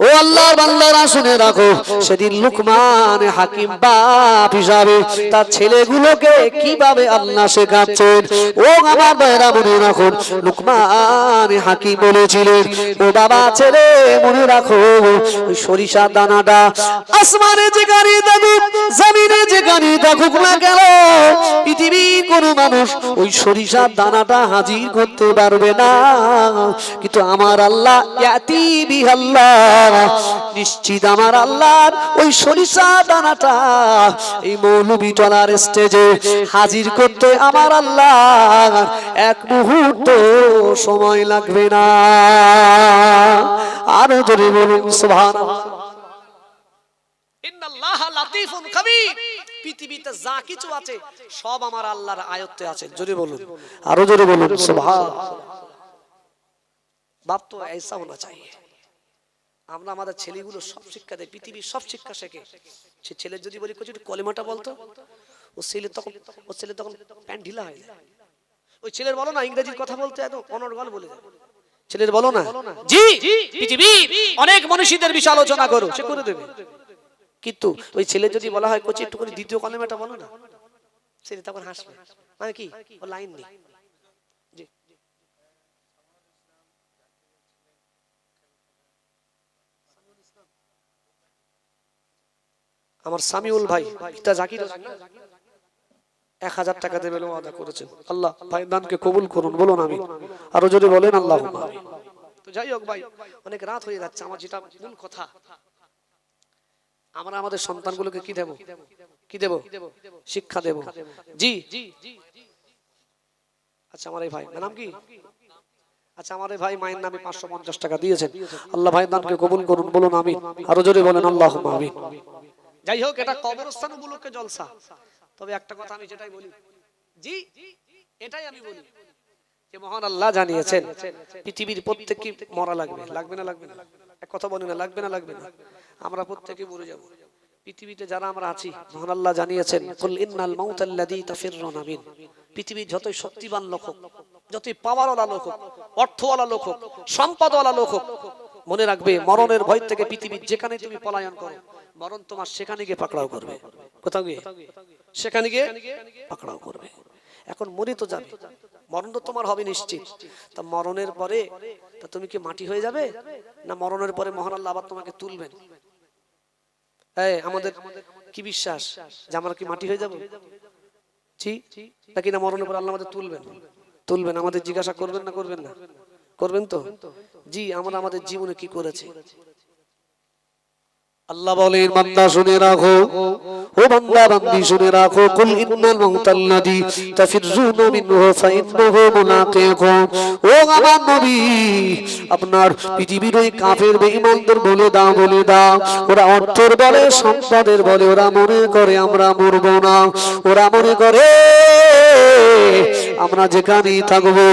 ও আল্লাহর বান্দারা শুনে রাখো, সেদিন লোকমান হাকিম বাপ হিসাবে তার ছেলেগুলোকে কিভাবে আল্লাহ শেখাচ্ছেন। ও আমার ভাইরা মনে রাখুন, লোকমান হাকিম বলেছিলেন, ও বাবা ছেলে মনে রাখো, ওই সরিষার দানাটা আসমানে যেখানে থাকুক, জমিনে যেখানে থাকুক না কেন, পৃথিবীর কোন মানুষ ওই সরিষার দানাটা হাজির করতে পারবে না, কিন্তু আমার আল্লাহ ইয়াতি বিহাল্লাহ, নিশ্চিত আমার আল্লাহর ওই সরিষা দানাটা এই মৌলভীতলার স্টেজে হাজির করতে আমার আল্লাহ এক মুহূর্ত সময় লাগবে না। আরো জোরে বলুন সুবহানাল্লাহ। ইন্নাল্লাহা লাতীফুন খাবীর, পৃথিবীতে যা কিছু আছে সব আমার আল্লাহর আয়ত্তে আছে। জোরে বলুন, আরো জোরে বলুন সুবহানাল্লাহ। বাপ তো ऐसा होना चाहिए। আমরা আমাদের ছেলেগুলো সব শিক্ষা দেয়, পৃথিবীর সব শিক্ষা শেখে। সে ছেলে যদি বলি কোচ একটু কলেমাটা বলতো, ও ছেলে তখন প্যান্ট ঢিলা হয়ে যায়। ওই ছেলের বলো না ইংরেজির কথা বলতে এত অনর্গল বলে যায়। ছেলের বলো না জি, পৃথিবীর অনেক মনীষীদের বিষয়ে আলোচনা করো, সে করে দেবে। কিন্তু ওই ছেলে যদি বলা হয় কোচ একটু করে দ্বিতীয় কলেমাটা বলো না, ছেলে তখন হাসবে, মানে কি ও লাইন নেই। আমার সামিউল ভাই পিতা জাকির 1000 টাকা দেবে বলে ওয়াদা করেছেন। আল্লাহ ভাই দানকে কবুল করুন, বলুন আমিন। আরো যদি বলেন আল্লাহুম্মা আমিন। তো যাই হোক ভাই, অনেক রাত হয়ে যাচ্ছে। আমার যেটা মূল কথা, আমরা আমাদের সন্তানগুলোকে কি দেব? কি দেব? শিক্ষা দেব। জি আচ্ছা, আমার এই ভাই নাম কি? আচ্ছা, আমার এই ভাই মায়ের নামে 550 টাকা দিয়েছেন। আল্লাহ ভাই দানকে কবুল করুন, বলুন আমিন। আরো জোরে বলেন আল্লাহুম্মা আমিন। যাই হোক, এটা কবরস্থান উপলক্ষে জলসা। তবে একটা কথা আমি যেটাই বলি, জি এটাই আমি বলি যে মহান আল্লাহ জানিয়েছেন পৃথিবীর প্রত্যেককে মরা লাগবে। লাগবে না লাগবে না? এক কথা বলি না, লাগবে না লাগবে না? আমরা প্রত্যেকে মরে যাব। পৃথিবীতে যারা আমরা আছি, মহান আল্লাহ জানিয়েছেন কুল ইন্নাল মাউতাল্লাযী তাফিররুনা মিন। পৃথিবীর যতই শক্তিমান লোক হোক, যতই পাওয়ারওয়ালা লোক হোক, অর্থওয়ালা লোক হোক, সম্পদওয়ালা লোক হোক, মনে রাখবে মরণের ভয় থেকে পৃথিবীর যেখানে তুমি পলায়ন করো, মরণ তোমার সেখানে গিয়ে পাকড়াও করবে। কোথাও গিয়ে? সেখানে গিয়ে পাকড়াও করবে। এখন মরে তো যাবে, মরণ তো তোমার হবে নিশ্চিত। তা মরণের পরে তা তুমি কি মাটি হয়ে যাবে, না মরণের পরে মহান আল্লাহ আবার তোমাকে তুলবেন? আমাদের কি বিশ্বাস যে আমরা কি মাটি হয়ে যাব? জি নাকি না মরণের পর আল্লাহ আমাদের তুলবেন? তুলবেন। আমাদের জিজ্ঞাসা করবেন না করবেন না? করবেন তো? জি, আমরা আমাদের জীবনে কি করেছি? আল্লাহ বলেন বান্দা শুনে রাখো, ও বান্দা বান্দি শুনে রাখো, কুল ইন্নাল মাউতাল্লাযী তাফিররুনা মিনহু ফাইন্নাহু মুলাকীকুম। ও আমার নবী, আপনার পৃথিবীর ওই কাফের বেঈমানদের বলে দাও, বলে দাও, ওরা অর্থের বলে, সম্পদের বলে, ওরা মনে করে আমরা মরব না। ওরা মনে করে আমরা যেখানেই থাকবো,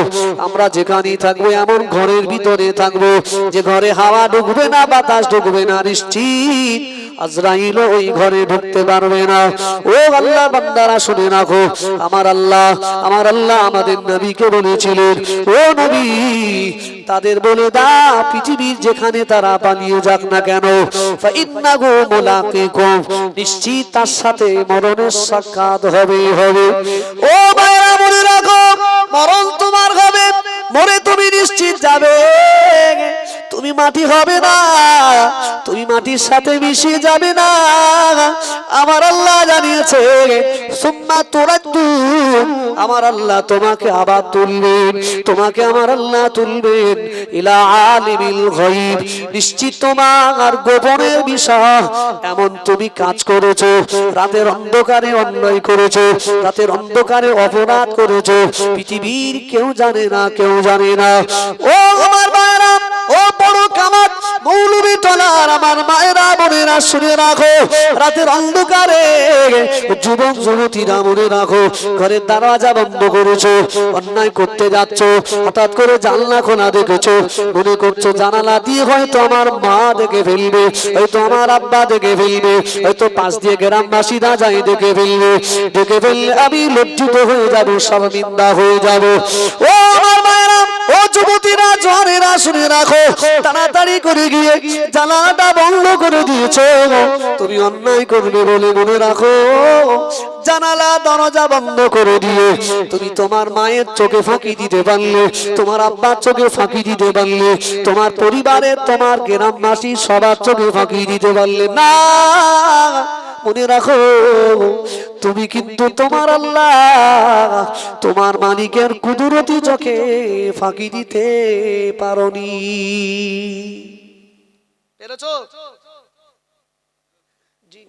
আমরা যেখানেই থাকবো এমন ঘরের ভিতরে থাকবো যে ঘরে হাওয়া ঢুকবে না, বাতাস ঢুকবে না, নিশ্চিত আজরাইল ওই ঘরে ঢুকতে পারবে না। ও আল্লাহ বান্দারা শুনে রাখো, আমার আল্লাহ আমাদের নবীকে বলেছিলেন, ও নবী তাদের বলে দাও পৃথিবীর যেখানে তারা পালিয়ে যাক না কেন, ফাইন্নাহু মুলাকীকুম, নিশ্চিত তার সাথে মরণের সাক্ষাৎ হবে হবে। ও ভাইরা মনে রাখো, মরণ তোমার হবে, মরে তুমি নিশ্চিত যাবে। তুমি মাটি হবে না, তুমি মাটির সাথে মিশে যাবে না। আমার আল্লাহ জানিয়েছে সুম্মা তুরাদ্দুন, আমার আল্লাহ তোমাকে আবার তুলবেন, তোমাকে আমার আল্লাহ তুলবেন ইলা আলিমিল গায়ব, নিশ্চিত তোমার গোপনের বিষয় এমন তুমি কাজ করেছো, রাতের অন্ধকারে অন্যায় করেছো, রাতের অন্ধকারে অপরাধ করেছো, পৃথিবীর কেউ জানে না, কেউ জানে না। ও আমার মায়েরা, ও বড় কামাত মৌলবী টলার আমার মায়েরা বোনেরা শুনে রাখো, রাতের অন্ধকারে যুবক যুবতীরা মনে রাখো, ঘরের দরজা বন্ধ করেছো, অন্যায় করতে যাচ্ছ, হঠাৎ করে জানলা খোলা দেখেছো, মনে করছো জানালা দিয়ে হয়তো আমার মা দেখে ফেলবে, হয়তো আমার আব্বা দেখে ফেলবে, হয়তো পাশ দিয়ে গ্রামবাসীরা যাই দেখে ফেলবে, দেখে ফেললে আমি লজ্জিত হয়ে যাব, শর্মিন্দা হয়ে যাব। ও আমার মায়েরা, ও যুবতীরা জওয়ানেরা শুনে রাখো, তাড়াতাড়ি করে গিয়ে জানালাটা বন্ধ করে দিয়েছো, তুমি অন্যায় করবে বলে মনে রাখো, জানালা দরজা বন্ধ করে দিয়ে তুমি তোমার মায়ের চোখে ফাঁকি দিতে পারলে, তোমার আব্বার চোখে ফাঁকি দিতে পারলে, তোমার পরিবারের, তোমার গ্রামবাসী সবার চোখে ফাঁকি দিতে পারলে না। মনে রাখো, তুমি কিন্তু তোমার আল্লাহ, তোমার মালিকের কুদরতি চোখে ফাঁকি দিতে পারোনি। পেরেছো? জি।